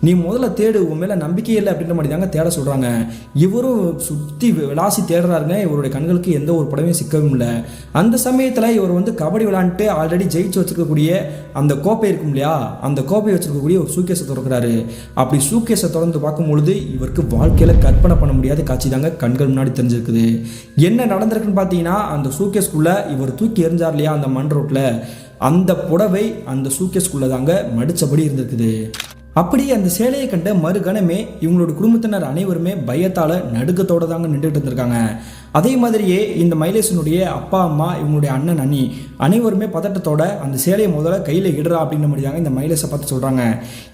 A: நீ முதல்ல தேடு, உன் மேலே நம்பிக்கை இல்லை அப்படின்ற மாதிரி தாங்க தேட சொல்கிறாங்க. இவரும் சுற்றி விளாசி தேடுறாருங்க. இவருடைய கண்களுக்கு எந்த ஒரு புடவையும் சிக்கவும் இல்லை. அந்த சமயத்தில் இவர் வந்து கபடி விளாண்டுட்டு ஆல்ரெடி ஜெயிச்சு வச்சிருக்கக்கூடிய அந்த கோப்பை இருக்கும் இல்லையா, அந்த கோப்பையை வச்சிருக்கக்கூடிய ஒரு சூக்கேஸை திறக்கிறாரு. அப்படி சூக்கேஸை திறந்து பார்க்கும்பொழுது இவருக்கு வாழ்க்கையில் கற்பனை பண்ண முடியாத காட்சி தாங்க கண்கள் முன்னாடி தெரிஞ்சிருக்குது. என்ன நடந்திருக்குன்னு பார்த்தீங்கன்னா, அந்த சூக்கேஸ்குள்ளே இவர் தூக்கி எறிஞ்சார் இல்லையா அந்த மண் ரோட்டில், அந்த புடவை அந்த சூக்கேஸ்குள்ளே தாங்க மடித்தபடி இருந்திருக்குது. அப்படி அந்த சேலையை கண்ட மறுகணமே இவங்களோட குடும்பத்தினர் அனைவருமே பயத்தால் நடுக்கத்தோடு தாங்க நின்றுட்டு இருந்திருக்காங்க. அதே மாதிரியே இந்த மைலேஷனுடைய அப்பா அம்மா, இவங்களுடைய அண்ணன் அண்ணி அனைவருமே பதட்டத்தோட அந்த சேலையை முதல்ல கையில் இடுறா அப்படின்ற மாதிரி தாங்க இந்த மைலேஷை பார்த்து சொல்கிறாங்க.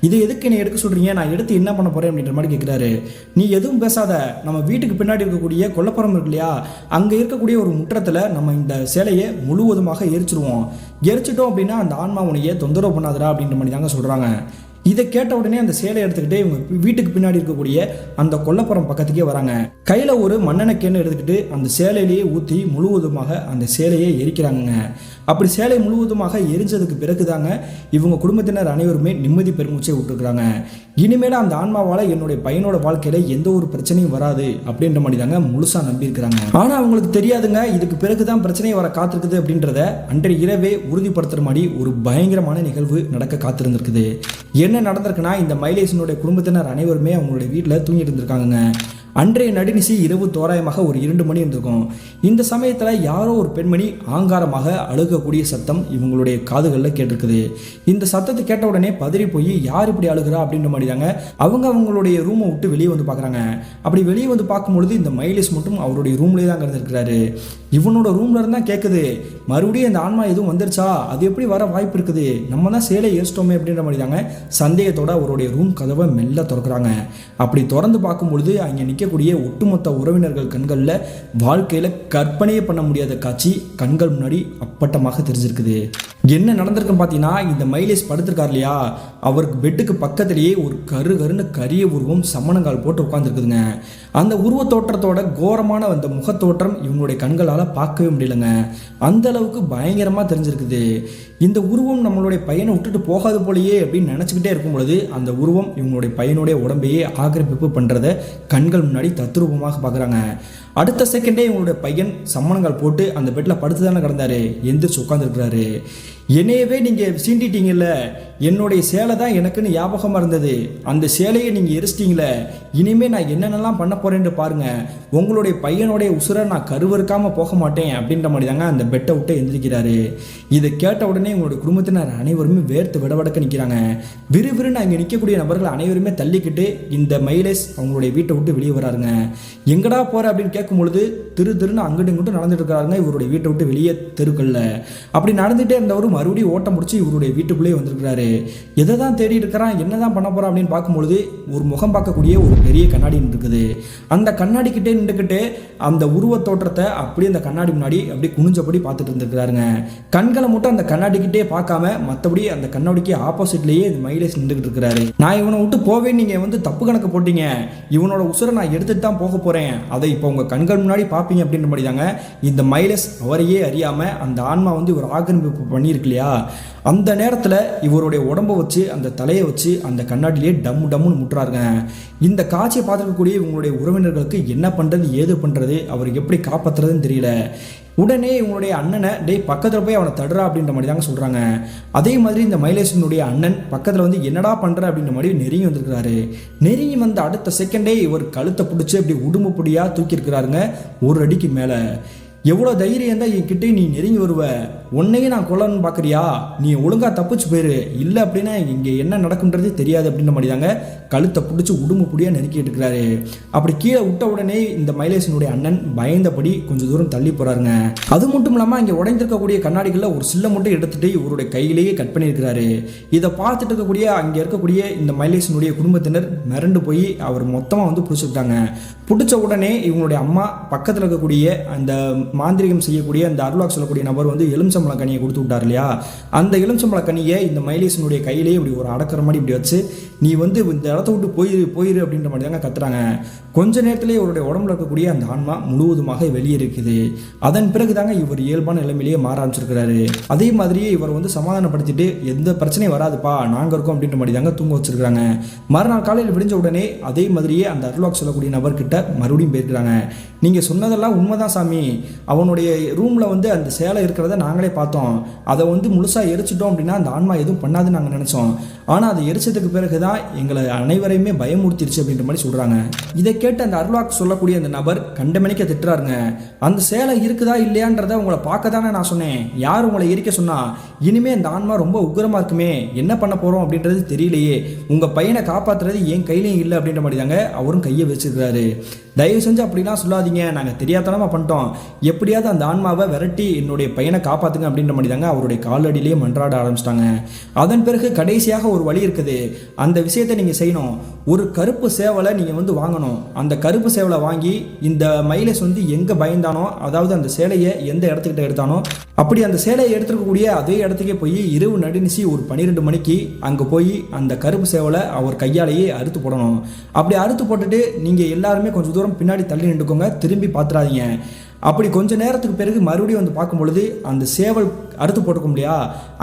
A: இதை எதுக்கு நீ எடுக்க சொல்கிறீங்க, நான் எடுத்து என்ன பண்ண போகிறேன் அப்படின்ற மாதிரி கேட்குறாரு. நீ எதுவும் பேசாத, நம்ம வீட்டுக்கு பின்னாடி இருக்கக்கூடிய கொல்லப்புறம் இருக்கு இல்லையா, அங்கே இருக்கக்கூடிய ஒரு முற்றத்தில் நம்ம இந்த சேலையை முழுவதுமாக எரிச்சிருவோம். எரிச்சிட்டோம் அப்படின்னா அந்த ஆன்மா உனையே தொந்தரவு பண்ணாதரா அப்படின்ற மாதிரி தாங்க சொல்கிறாங்க. இதை கேட்ட உடனே அந்த சேலையை எடுத்துக்கிட்டு இவங்க வீட்டுக்கு பின்னாடி இருக்கக்கூடிய அந்த கொல்லப்புறம் பக்கத்துக்கே வராங்க. கையில் ஒரு மண்ணெண்ணெய் கேன்னு எடுத்துக்கிட்டு அந்த சேலையிலேயே ஊற்றி முழுவதுமாக அந்த சேலையை எரிக்கிறாங்க. அப்படி சேலை முழுவதுமாக எரிஞ்சதுக்கு பிறகு தாங்க இவங்க குடும்பத்தினர் அனைவருமே நிம்மதி பெருமூச்சை விட்டுருக்குறாங்க. இனிமேல் அந்த ஆன்மாவால் என்னுடைய பையனோட வாழ்க்கையில் எந்த ஒரு பிரச்சனையும் வராது அப்படின்ற மாதிரி தாங்க முழுசாக நம்பியிருக்கிறாங்க. ஆனால் அவங்களுக்கு தெரியாதுங்க, இதுக்கு பிறகு தான் பிரச்சனை வர காத்திருக்குது அப்படின்றத அன்றைய இரவே உறுதிப்படுத்துகிற மாதிரி ஒரு பயங்கரமான நிகழ்வு நடக்க காத்திருந்திருக்குது. என்ன நடந்திருக்குன்னா, இந்த மைலேஷனுடைய குடும்பத்தினர் அனைவருமே அவங்களுடைய வீட்டில் தூங்கிட்டு இருந்திருக்காங்க. அன்றைய நடுநிசி இரவு தோராயமாக ஒரு 2 மணி இருந்திருக்கும். இந்த சமயத்தில் யாரோ ஒரு பெண்மணி ஆங்காரமாக அழுகக்கூடிய சத்தம் இவங்களுடைய காதுகளில் கேட்டிருக்குது. இந்த சத்தத்தை கேட்ட உடனே பதறி போய் யார் இப்படி அழுகிறா அப்படின்ற மாதிரி தாங்க அவங்களுடைய ரூமை விட்டு வெளியே வந்து பார்க்குறாங்க. அப்படி வெளியே வந்து பார்க்கும்பொழுது இந்த மைலேஷ் மட்டும் அவருடைய ரூம்லேயே தான் இருந்திருக்கிறாரு. இவனோட ரூம்ல இருந்தா கேட்குது, மறுபடியும் இந்த ஆன்மா எதுவும் வந்துருச்சா, அது எப்படி வர வாய்ப்பு இருக்குது, நம்ம தான் சேலை ஏறிச்சிட்டோமே அப்படின்ற மாதிரி தாங்க சந்தேகத்தோட அவருடைய ரூம் கதவை மெல்ல திறக்கிறாங்க. அப்படி திறந்து பார்க்கும்பொழுது அங்கே நிற்கக்கூடிய ஒட்டுமொத்த உறவினர்கள் கண்களில் வாழ்க்கையில் கற்பனையே பண்ண முடியாத காட்சி கண்கள் முன்னாடி அப்பட்டமாக தெரிஞ்சிருக்குது. என்ன நடந்திருக்குன்னு பார்த்தீங்கன்னா, இந்த மைலேஷ் படுத்திருக்கார் இல்லையா, அவருக்கு பெட்டுக்கு பக்கத்திலேயே ஒரு கருன்னு கரிய உருவம் சமணங்கால் போட்டு உட்காந்துருக்குதுங்க. அந்த உருவ தோற்றத்தோட கோரமான அந்த முகத்தோற்றம் இவங்களுடைய கண்களால் பார்க்கவே முடியலங்க. அந்த அளவுக்கு பயங்கரமாக தெரிஞ்சிருக்குது. இந்த உருவம் நம்மளுடைய பையனை விட்டுட்டு போகாது போலையே அப்படின்னு நினச்சிக்கிட்டே இருக்கும் பொழுது அந்த உருவம் இவங்களுடைய பையனுடைய உடம்பையே ஆக்கிரமிப்பு பண்ணுறதை கண்கள் முன்னாடி தத்ரூபமாக பார்க்குறாங்க. அடுத்த செகண்டே இவங்களுடைய பையன் சம்மணங்கால் போட்டு அந்த பெட்டில் படுத்து தானே கிடந்தாரு, எந்திரிச்சு உட்காந்துருக்கிறாரு. என்னையவே நீங்கள் சீண்டிட்டீங்கல்ல, என்னுடைய சேலை தான் எனக்குன்னு ஞாபகமாக இருந்தது, அந்த சேலையை நீங்கள் எரிச்சிட்டீங்களே, இனிமேல் நான் என்னென்னலாம் பண்ண போகிறேன்னு பாருங்கள், உங்களுடைய பையனுடைய உசுரை நான் கருவறுக்காமல் போக மாட்டேன் அப்படின்ற மாதிரி தாங்க அந்த பெட்டை விட்டு எந்திரிக்கிறாரு. இதை கேட்ட உடனே உங்களுடைய குடும்பத்தினர் அனைவருமே வேர்த்து விடவடக்க நிற்கிறாங்க. விறுவிறுன்னு அங்கே நிற்கக்கூடிய நபர்கள் அனைவருமே தள்ளிக்கிட்டு இந்த மைலேஷ் அவங்களுடைய வீட்டை விட்டு வெளியே வராருங்க. எங்கடா போகிற அப்படின்னு கேட்கும் பொழுது திருன்னு அங்கிட்டு இங்கிட்டு நடந்துட்டு இருக்கிறாருங்க இவருடைய வீட்டை விட்டு வெளியே தெருக்கல்ல. அப்படி நடந்துகிட்டே இருந்தவரும் மறுபடியும் ஓட்டம் முடிச்சு இவருடைய வீட்டுக்குள்ளேயே வந்திருக்கிறாரு. எதை தான் தேடி இருக்கிறான், என்னதான் பண்ண போறான் அப்படின்னு பார்க்கும்பொழுது ஒரு முகம் பார்க்கக்கூடிய ஒரு பெரிய கண்ணாடி இருக்குது. அந்த கண்ணாடி கிட்டே நின்றுக்கிட்டு அந்த உருவ தோற்றத்தை அப்படியே அந்த கண்ணாடி முன்னாடி அப்படி குனிஞ்சபடி பார்த்துட்டு இருந்திருக்கிறாருங்க. கண்களை மட்டும் அந்த கண்ணாடி கிட்டே பார்க்காம மற்றபடி அந்த கண்ணாடிக்கு ஆப்போசிட்லேயே இந்த மைலேஷ் நின்றுக்கிட்டு இருக்கிறாரு. நான் இவனை விட்டு போவே, நீங்க வந்து தப்பு கணக்கு போட்டீங்க, இவனோட உசுரை நான் எடுத்துட்டு தான் போக போறேன், அதை இப்போ உங்க கண்கள் முன்னாடி பார்ப்பீங்க அப்படின்ற மாதிரி தாங்க இந்த மைலேஷ் அவரையே அறியாம அந்த ஆன்மா வந்து இவர் ஆக்கிரமிப்பு பண்ணியிருக்கு இல்லையா, அந்த நேரத்தில் இவருடைய உடம்பை வச்சு அந்த தலையை வச்சு அந்த கண்ணாடியிலே டம்முன்னு முட்டுறாருங்க. இந்த காட்சியை பார்த்துருக்கக்கூடிய இவங்களுடைய உறவினர்களுக்கு என்ன பண்ணுறது ஏது பண்ணுறது, அவருக்கு எப்படி காப்பாற்றுறதுன்னு தெரியல. உடனே இவங்களுடைய அண்ணனை டேய் பக்கத்தில் போய் அவனை தடுறா அப்படின்ற மாதிரி தாங்க சொல்கிறாங்க. அதே மாதிரி இந்த மைலேஷனுடைய அண்ணன் பக்கத்தில் வந்து என்னடா பண்ணுற அப்படின்ற மாதிரி நெருங்கி வந்திருக்கிறாரு. நெருங்கி வந்த அடுத்த செகண்டே இவர் கழுத்தை பிடிச்சி அப்படி உடும்பு பொடியாக தூக்கியிருக்கிறாருங்க 1 அடிக்கு மேலே. எவ்வளோ தைரியம் தான் என்கிட்ட நீ நெருங்கி வருவ, உன்னையும் நான் கொல்லணும்னு பார்க்குறியா, நீ ஒழுங்காக தப்பிச்சு போயிரு, இல்லை அப்படின்னா இங்கே என்ன நடக்குன்றதே தெரியாது அப்படின்ற மாதிரி தாங்க கழுத்தை பிடிச்சி உடும்பு புடியாக நெருக்கிட்டு இருக்கிறாரு. அப்படி கீழே விட்ட உடனே இந்த மைலேஷனுடைய அண்ணன் பயந்தபடி கொஞ்சம் தூரம் தள்ளி போகிறாருங்க. அது மட்டும் இல்லாமல் இங்கே உடைந்திருக்கக்கூடிய கண்ணாடிகளில் ஒரு சில்லை மட்டும் எடுத்துட்டு இவருடைய கையிலேயே கட் பண்ணியிருக்கிறாரு. இதை பார்த்துட்டு இருக்கக்கூடிய அங்கே இருக்கக்கூடிய இந்த மைலேஷனுடைய குடும்பத்தினர் மிரண்டு போய் அவர் மொத்தமாக வந்து பிடிச்சிக்கிட்டாங்க. பிடிச்ச உடனே இவங்களுடைய அம்மா பக்கத்தில் இருக்கக்கூடிய அந்த மாந்திரிகம் செய்யக்கூடிய அந்த அருளாக் சொல்லக்கூடிய நபர் வந்து எலுமிச்சம்பழ கனியை கொடுத்து விட்டார் இல்லையா, அந்த எலுமிச்சம்பழ கனியை இந்த மைலேஷனுடைய கையிலேயே இப்படி ஒரு அடக்கிற மாதிரி இப்படி வச்சு, நீ வந்து இந்த இடத்த விட்டு போயிரு அப்படின்ற மாதிரி தாங்க கத்துறாங்க. கொஞ்ச நேரத்திலேயே இவருடைய உடம்புல இருக்கக்கூடிய அந்த ஆன்மா முழுவதுமாக வெளியே இருக்குது. அதன் பிறகு தாங்க இவர் இயல்பான நிலைமையிலேயே மாற ஆரம்பிச்சிருக்கிறாரு. அதே மாதிரியே இவர் வந்து சமாதானப்படுத்திட்டு எந்த பிரச்சனையும் வராதுப்பா, நாங்கள் இருக்கோம் அப்படின்ற மாதிரி தாங்க தூங்க வச்சிருக்காங்க. மறுநாள் காலையில் விடிஞ்ச உடனே அதே மாதிரியே அந்த அருளாக் சொல்லக்கூடிய நபர்கிட்ட மறுபடியும் போயிருக்கிறாங்க. நீங்கள் சொன்னதெல்லாம் உண்மைதான் சாமி, அவனுடைய ரூமில் வந்து அந்த சேலை இருக்கிறத நாங்களே பார்த்தோம், அதை வந்து முழுசாக எரிச்சிட்டோம் அப்படின்னா அந்த ஆன்மா எதுவும் பண்ணாதுன்னு நாங்கள் நினச்சோம், ஆனால் அதை எரிச்சதுக்கு பிறகு தான் எங்களை அனைவரையுமே பயமுறுத்திருச்சு அப்படின்ற மாதிரி சொல்கிறாங்க. இதை கேட்டு அந்த அருளாக் சொல்லக்கூடிய அந்த நபர் கண்டமணிக்க திட்டுறாருங்க. அந்த சேலை இருக்குதா இல்லையான்றதை உங்களை பார்க்க தானே நான் சொன்னேன், யார் உங்களை எரிக்க சொன்னா, இனிமே அந்த ஆன்மா ரொம்ப உக்கிரமாக இருக்குமே, என்ன பண்ண போகிறோம் அப்படின்றது தெரியலையே, உங்கள் பையனை காப்பாற்றுறது என் கையிலையும் இல்லை அப்படின்ற மாதிரி தாங்க அவரும் கையை வச்சிருக்கிறாரு. தயவு செஞ்சு அப்படிலாம் சொல்லாதீங்க, நாங்கள் தெரியாதனமாக பண்ணிட்டோம், எப்படியாவது அந்த ஆன்மாவை விரட்டி என்னுடைய பையனை காப்பாற்றுங்க அப்படின்ற மாதிரி தாங்க அவருடைய காலடியிலேயே மன்றாட ஆரம்பிச்சிட்டாங்க. அதன் பிறகு கடைசியாக ஒரு வழி இருக்குது, அந்த விஷயத்தை நீங்கள் செய்யணும். ஒரு கருப்பு சேவலை நீங்கள் வந்து வாங்கணும். அந்த கருப்பு சேவலை வாங்கி இந்த மைலேஷ் வந்து எங்கே பயந்தானோ, அதாவது அந்த சேலையை எந்த இடத்துக்கிட்ட எடுத்தானோ, அப்படி அந்த சேலையை எடுத்துருக்கக்கூடிய அதே இடத்துக்கே போய் இரவு நடுநிசி ஒரு 12 மணிக்கு அங்கே போய் அந்த கருப்பு சேவலை அவர் கையாலேயே அறுத்து போடணும். அப்படி அறுத்து போட்டுட்டு நீங்கள் எல்லாருமே கொஞ்சம் தூரம் பின்னாடி தள்ளி நின்றுக்கோங்க, திரும்பி பார்த்துறாதீங்க. அப்படி கொஞ்ச நேரத்துக்கு பிறகு மறுபடியும் வந்து பார்க்கும் பொழுது அந்த சேவல் அறுத்து போட்டுக்க முடியா,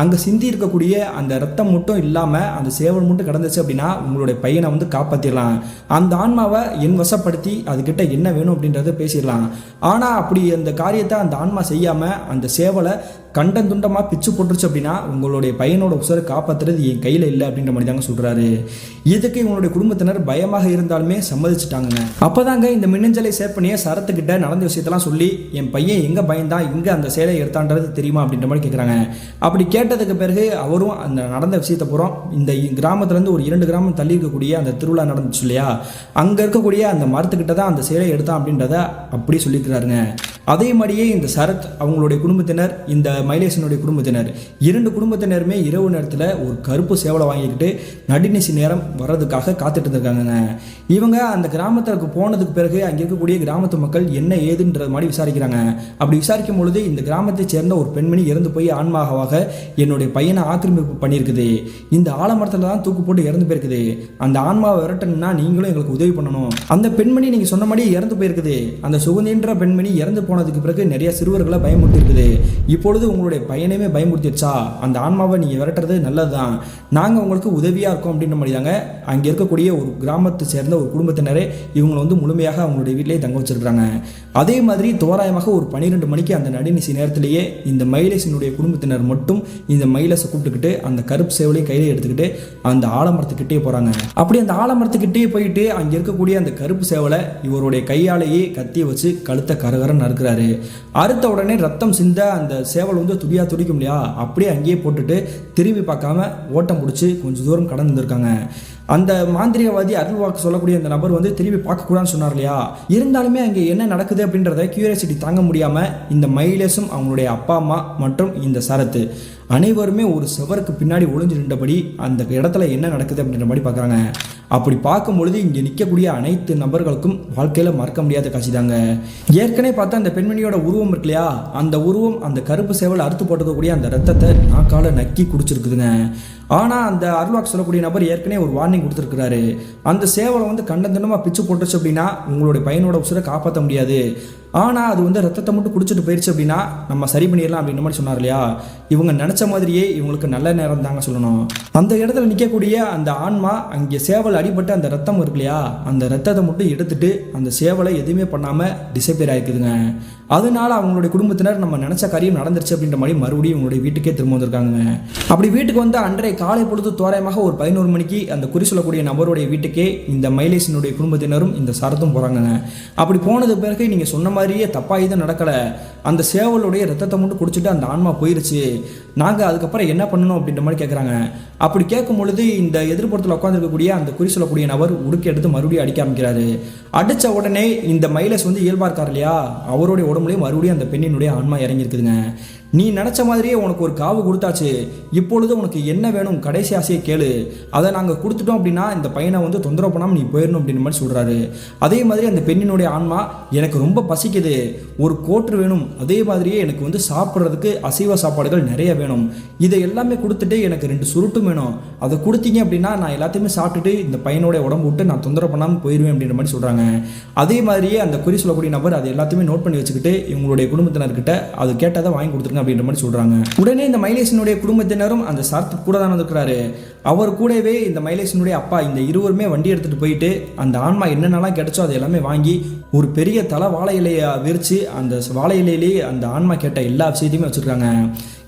A: அங்கே சிந்தி இருக்கக்கூடிய அந்த ரத்தம் மட்டும் இல்லாமல் அந்த சேவல் மட்டும் கிடந்துச்சு அப்படின்னா உங்களுடைய பையனை வந்து காப்பாற்றிடலாம், அந்த ஆன்மாவை என் வசப்படுத்தி அதுக்கிட்ட என்ன வேணும் அப்படின்றத பேசிடலாம். ஆனால் அப்படி அந்த காரியத்தை அந்த ஆன்மா செய்யாமல் அந்த சேவலை கண்டந்துண்டமாக பிச்சு போட்டுருச்சு அப்படின்னா உங்களுடைய பையனோட உசுரை காப்பாற்றுறது என் கையில் இல்லை அப்படின்ற மாதிரி தாங்க சொல்கிறாரு. இதுக்கு இவங்களுடைய குடும்பத்தினர் பயமாக இருந்தாலுமே சம்மதிச்சுட்டாங்க. அப்போதாங்க இந்த மின்னஞ்சலை சேவ் பண்ணிய சரத்துக்கிட்ட நடந்த விஷயத்தெல்லாம் சொல்லி, என் பையன் எங்கே பயந்தான், எங்கே அந்த சேலையை எடுத்தான்றது தெரியுமா அப்படின்ற மாதிரி கேட்குறாங்க. அப்படி கேட்டதுக்கு பிறகு அவரும் அந்த நடந்த விஷயத்தை பூரா இந்த கிராமத்துலேருந்து ஒரு 2 கிராமம் தள்ளி இருக்கக்கூடிய அந்த திருவிழா நடந்துச்சு இல்லையா, அங்கே இருக்கக்கூடிய அந்த மரத்துக்கிட்ட தான் அந்த சேலையை எடுத்தான் அப்படின்றத அப்படி சொல்லிக்கிறாருங்க. அதே மாதிரியே இந்த சரத் அவங்களுடைய குடும்பத்தினர், இந்த மைலேஷனுடைய குடும்பத்தினர், 2 குடும்பத்தினருமே இரவு நேரத்தில் ஒரு கருப்பு சேவலை வாங்கிக்கிட்டு நடுநிசி நேரம் வர்றதுக்காக காத்துட்டு இருந்திருக்காங்க. இவங்க அந்த கிராமத்திற்கு போனதுக்கு பிறகு அங்கே இருக்கக்கூடிய கிராமத்து மக்கள் என்ன ஏதுன்ற மாதிரி விசாரிக்கிறாங்க. அப்படி விசாரிக்கும் பொழுது இந்த கிராமத்தை சேர்ந்த ஒரு பெண்மணி இறந்து போய் ஆன்மாவாக என்னுடைய பையனை ஆக்கிரமிப்பு பண்ணியிருக்குது, இந்த ஆலமரத்தில் தான் தூக்கு போட்டு இறந்து போயிருக்குது, அந்த ஆன்மாவை விரட்டணும்னா நீங்களும் எங்களுக்கு உதவி பண்ணணும். அந்த பெண்மணி நீங்கள் சொன்ன மாதிரி இறந்து போயிருக்குது, அந்த சுகந்தின்ற பெண்மணி இறந்து போனதுக்கு பிறகு நிறைய சிறுவர்களை பயமுறுத்தி இருக்குது, இப்பொழுது உங்களுடைய பையனையுமே பயமுறுத்திடுச்சா, அந்த ஆன்மாவை நீங்கள் விரட்டுறது நல்லது தான், நாங்கள் உங்களுக்கு உதவியாக இருக்கோம் அப்படின்ற மாதிரி தாங்க அங்கே இருக்கக்கூடிய ஒரு கிராமத்தை சேர்ந்த ஒரு குடும்பத்தினரே இவங்களை வந்து முழுமையாக அவங்களுடைய வீட்டிலேயே தங்க வச்சிருக்காங்க. அதே மாதிரி தோராயமாக ஒரு 12 மணிக்கு அந்த நடுநிசி நேரத்திலேயே இந்த மைலேஷனுடைய குடும்பத்தினர் மட்டும் இந்த மைலேஷை கூப்பிட்டுக்கிட்டு அந்த கருப்பு சேவலையும் கையில் எடுத்துக்கிட்டு அந்த ஆலமரத்துக்கிட்டே போகிறாங்க. அப்படி அந்த ஆலமரத்துக்கிட்டே போயிட்டு அங்கே இருக்கக்கூடிய அந்த கருப்பு சேவலை இவருடைய கையாலேயே கத்தியை வச்சு கழுத்தை கரகரன்னு நறுக்கிறாரு. அறுத்த உடனே ரத்தம் சிந்த அந்த சேவல் வந்து துடிக்கும் இல்லையா, அப்படியே அங்கேயே போட்டுட்டு திரும்பி பார்க்காம ஓட்டம் பிடிச்சி கொஞ்சம் தூரம் கடந்து வந்திருக்காங்க. அந்த மாந்திரிகவாதி அருள்வாக்கு சொல்லக்கூடிய அந்த நபர் வந்து திரும்பி பார்க்கக்கூடாதுன்னு சொன்னார் இல்லையா, இருந்தாலுமே அங்கே என்ன நடக்குது அப்படின்றத கியூரியாசிட்டி தாங்க முடியாமல் இந்த மைலேஷும் அவங்களுடைய அப்பா அம்மா மற்றும் இந்த சரத்து அனைவருமே ஒரு செவருக்கு பின்னாடி ஒளிஞ்சு நின்றபடி அந்த இடத்துல என்ன நடக்குது அப்படின்ற மாதிரி பார்க்குறாங்க. அப்படி பார்க்கும்பொழுது இங்கே நிற்கக்கூடிய அனைத்து நபர்களுக்கும் வாழ்க்கையில் மறக்க முடியாத காட்சி தாங்க. ஏற்கனவே பார்த்தா அந்த பெண்மணியோட உருவம் இருக்கு இல்லையா, அந்த உருவம் அந்த கருப்பு சேவல் அறுத்து போட்டுக்கக்கூடிய அந்த ரத்தத்தை நாக்கால நக்கி குடிச்சிருக்குதுங்க. ஆனால் அந்த அருள்வாக்கு சொல்லக்கூடிய நபர் ஏற்கனவே ஒரு வார்னிங் கொடுத்துருக்கிறாரு, அந்த சேவலை வந்து கண்டந்தனமாக பிச்சு போட்டுச்சு அப்படின்னா உங்களுடைய பையனோட உசுரை காப்பாற்ற முடியாது, ஆனால் அது வந்து ரத்தத்தை மட்டும் குடிச்சிட்டு போயிடுச்சு அப்படின்னா நம்ம சரி பண்ணிடலாம் அப்படின்ற மாதிரி சொன்னார் இல்லையா. இவங்க நினச்ச மாதிரியே இவங்களுக்கு நல்ல நேரம் தாங்க சொல்லணும். அந்த இடத்துல நிற்கக்கூடிய அந்த ஆன்மா அங்கே சேவல் அடிபட்டு அந்த ரத்தம் இருக்கு இல்லையா, அந்த ரத்தத்தை மட்டும் எடுத்துட்டு அந்த சேவலை எதுவுமே பண்ணாமல் டிசப்பியர் ஆகிக்குதுங்க. அதனால அவங்களுடைய குடும்பத்தினர் நம்ம நினச்ச காரியம் நடந்துருச்சு அப்படின்ற மாதிரி மறுபடியும் இவங்களுடைய வீட்டுக்கே திரும்ப வந்திருக்காங்க. அப்படி வீட்டுக்கு வந்து அன்றைய காலை பொழுது தோராயமாக ஒரு 11 மணிக்கு அந்த குறி சொல்லக்கூடிய நபருடைய வீட்டுக்கே இந்த மைலேஷனுடைய குடும்பத்தினரும் இந்த சரத்தும் போகிறாங்க. அப்படி போனது பிறகு நீங்கள் சொன்ன மாதிரி மாதிரியே தப்பாக எதுவும் நடக்கலை, அந்த சேவலுடைய ரத்தத்தை மட்டும் குடிச்சிட்டு அந்த ஆன்மா போயிருச்சு, நாங்கள் அதுக்கப்புறம் என்ன பண்ணணும் அப்படின்ற மாதிரி கேட்குறாங்க. அப்படி கேட்கும் பொழுது இந்த எதிர்ப்புறத்தில் உட்காந்துருக்கக்கூடிய அந்த குறி சொல்லக்கூடிய நபர் உடுக்கி எடுத்து மறுபடியும் அடிக்க ஆரம்பிக்கிறாரு. அடித்த உடனே இந்த மைலேஸ் வந்து இயல்பா இருக்கார் இல்லையா, அவருடைய உடம்புலையும் மறுபடியும் அந்த பெண்ணினுடைய ஆன்மா இறங்கியிருக்குதுங்க. நீ நினச்ச மாதிரியே உனக்கு ஒரு காவு கொடுத்தாச்சு, இப்பொழுது உனக்கு என்ன வேணும் கடைசி ஆசையை கேளு, அதை நாங்கள் கொடுத்துட்டோம் அப்படின்னா இந்த பையனை வந்து தொந்தரவு பண்ணாமல் நீ போயிடணும் அப்படின்ற மாதிரி சொல்கிறாரு. அதே மாதிரி அந்த பெண்ணினுடைய ஆன்மா, எனக்கு ரொம்ப பசிக்குது, ஒரு கோட்ரு வேணும், அதே மாதிரியே எனக்கு வந்து சாப்பிட்றதுக்கு அசைவ சாப்பாடுகள் நிறைய வேணும், இதை எல்லாமே கொடுத்துட்டு எனக்கு 2 சுருட்டும் வேணும், அதை கொடுத்தீங்க அப்படின்னா நான் எல்லாத்தையுமே சாப்பிட்டுட்டு இந்த பையனோட உடம்பு விட்டு நான் தொந்தரவு பண்ணாமல் போயிடுவேன் அப்படின்ற மாதிரி சொல்கிறாங்க. அதே மாதிரியே அந்த குறி சொல்லக்கூடிய நபர் அது எல்லாத்தையுமே நோட் பண்ணி வச்சுக்கிட்டு இவங்களுடைய குடும்பத்தினர்கிட்ட அது கேட்டதை வாங்கி கொடுத்துருங்க அப்படின்ற மாதிரி சொல்றாங்க. உடனே இந்த மைலேஷனுடைய குடும்பத்தினரும் அந்த சரத்து கூட தான் இருக்கிறாரு. அவர் கூடவே இந்த மைலேஷனுடைய அப்பா, இந்த இருவருமே வண்டி எடுத்துட்டு போயிட்டு அந்த ஆன்மா என்னென்னலாம் கிடைச்சோ அது எல்லாமே வாங்கி ஒரு பெரிய தலை வாழை இலையை விரிச்சு அந்த வாழை இலையிலேயே அந்த ஆன்மா கேட்ட எல்லா விஷயத்தையுமே வச்சிருக்காங்க.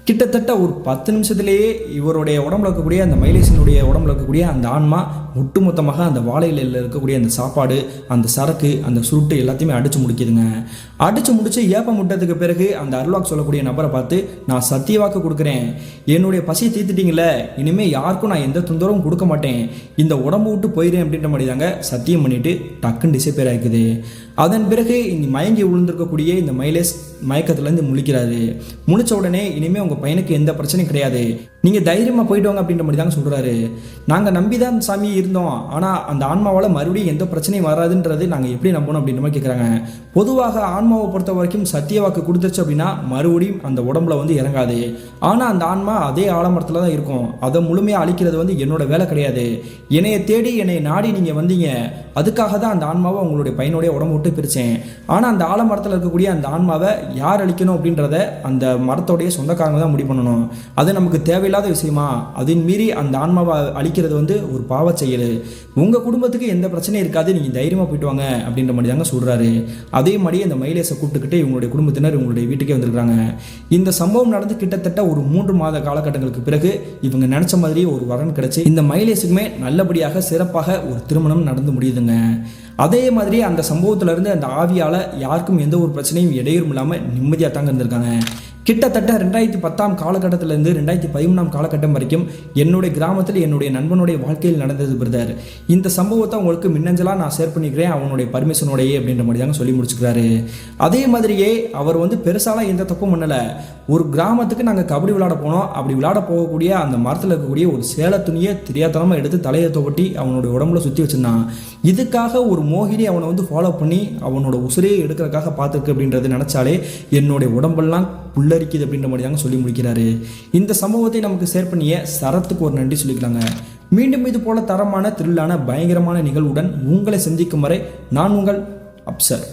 A: கிட்டத்தட்ட ஒரு 10 நிமிஷத்துலேயே இவருடைய உடம்புல இருக்கக்கூடிய அந்த மைலேஷனுடைய உடம்புல இருக்கக்கூடிய அந்த ஆன்மா ஒட்டுமொத்தமாக அந்த வாழை இலையில் இருக்கக்கூடிய அந்த சாப்பாடு, அந்த சரக்கு, அந்த சுருட்டு எல்லாத்தையுமே அடித்து முடிக்குதுங்க. அடித்து முடிச்சு ஏப்பம் முட்டதுக்கு பிறகு அந்த அருள்வாக்கு சொல்லக்கூடிய நபரை பார்த்து, நான் சத்தியவாக்கு கொடுக்குறேன், என்னுடைய பசியை தீர்த்துட்டீங்களே, இனிமேல் யாருக்கும் நான் எந்த தொந்தரவும் கொடுக்க மாட்டேன், இந்த உடம்பு விட்டு போயிடுறேன் அப்படின்ற மாதிரி தாங்க சத்தியம் பண்ணிட்டு டக்குன்னு டிசப்பேர் ஆகிக்குது. அதன் பிறகு இந்த மயங்கி விழுந்திருக்கக்கூடிய இந்த மைலேஷ் மயக்கத்துலேருந்து முழிக்கிறாரு. முழிச்ச உடனே இனிமேல் உங்கள் பையனுக்கு எந்த பிரச்சனையும் கிடையாது, நீங்கள் தைரியமாக போயிட்டு வாங்க அப்படின்ற மாதிரி தாங்க சொல்கிறாரு. நாங்கள் நம்பி தான் சாமி இருந்தோம், ஆனால் அந்த ஆன்மாவால் மறுபடியும் எந்த பிரச்சனையும் வராதுன்றது நாங்கள் எப்படி நம்பணும் அப்படின்ற மாதிரி கேட்குறாங்க. பொதுவாக ஆன்மாவை பொறுத்த வரைக்கும் சத்தியவாக்கு கொடுத்துருச்சு அப்படின்னா மறுபடியும் அந்த உடம்புல வந்து இறங்காது. ஆனால் அந்த ஆன்மா அதே ஆலமரத்தில் தான் இருக்கும், அதை முழுமையாக அழிக்கிறது வந்து என்னோட வேலை கிடையாது, என்னையை தேடி என்னை நாடி நீங்கள் வந்தீங்க, அதுக்காக தான் அந்த ஆன்மாவை உங்களுடைய பையனுடைய உடம்பு விட்டு பிரித்தேன். ஆனால் அந்த ஆலமரத்தில் இருக்கக்கூடிய அந்த ஆன்மாவை யார் அழிக்கணும் அப்படின்றத அந்த மரத்தோடைய சொந்தக்காரங்க தான் முடிவு பண்ணணும். அது நமக்கு தேவையில்லாத விஷயமா, அதன் மீறி அந்த ஆன்மாவை அழிக்கிறது வந்து ஒரு பாவ செயல், உங்கள் குடும்பத்துக்கு எந்த பிரச்சனையும் இருக்காது, நீங்கள் தைரியமாக போயிட்டு வாங்க அப்படின்ற மாதிரி தாங்க சொல்கிறாரு. அதே மாதிரி அந்த மைலேஷை கூப்பிட்டுக்கிட்டு இவங்களுடைய குடும்பத்தினர் இவங்களுடைய வீட்டுக்கே வந்திருக்காங்க. இந்த சம்பவம் நடந்து கிட்டத்தட்ட ஒரு 3 மாத காலகட்டங்களுக்கு பிறகு இவங்க நினச்ச மாதிரி ஒரு வரன் கிடைச்சி இந்த மைலேஷுக்குமே நல்லபடியாக சிறப்பாக ஒரு திருமணம் நடந்து முடியுதுங்க. அதே மாதிரி அந்த சம்பவத்திலிருந்து அந்த ஆவியால் யாருக்கும் எந்த ஒரு பிரச்சனையும் இடையூறும் இல்லாமல் நிம்மதியாக தாங்க இருந்திருக்காங்க. கிட்டத்தட்ட 2010 காலகட்டத்திலேருந்து 2013 காலகட்டம் வரைக்கும் என்னுடைய கிராமத்தில் என்னுடைய நண்பனுடைய வாழ்க்கையில் நடந்தது பிரதர். இந்த சம்பவத்தை உங்களுக்கு மின்னஞ்சலாக நான் ஷேர் பண்ணிக்கிறேன் அவனுடைய பர்மிஷனோடையே அப்படின்ற மாதிரி தாங்க சொல்லி முடிச்சுக்கிறாரு. அதே மாதிரியே அவர் வந்து பெருசாலாம் எந்த தப்பும் பண்ணலை. ஒரு கிராமத்துக்கு நாங்கள் கபடி விளையாட போனோம், அப்படி விளையாட போகக்கூடிய அந்த மரத்தில் இருக்கக்கூடிய ஒரு சேலை துணியை தெரியாதனமாக எடுத்து தலையை தொட்டி அவனுடைய உடம்புல சுற்றி வச்சுருந்தான். இதுக்காக ஒரு மோகினி அவனை வந்து ஃபாலோ பண்ணி அவனோட உசுரையை எடுக்கிறதுக்காக பார்த்துருக்கு அப்படின்றது நினச்சாலே என்னுடைய உடம்பெல்லாம் புல்லரிக்குது அப்படின்ற மாதிரி தாங்க சொல்லி முடிக்கிறாரு. இந்த சம்பவத்தை நமக்கு ஷேர் பண்ணிய சரத்துக்கு ஒரு நன்றி சொல்லிக்கலாங்க. மீண்டும் இது போல தரமான த்ரில்லான பயங்கரமான நிகழ்வுடன் உங்களை சந்திக்கும் வரை நான் உங்கள் அப்சர்.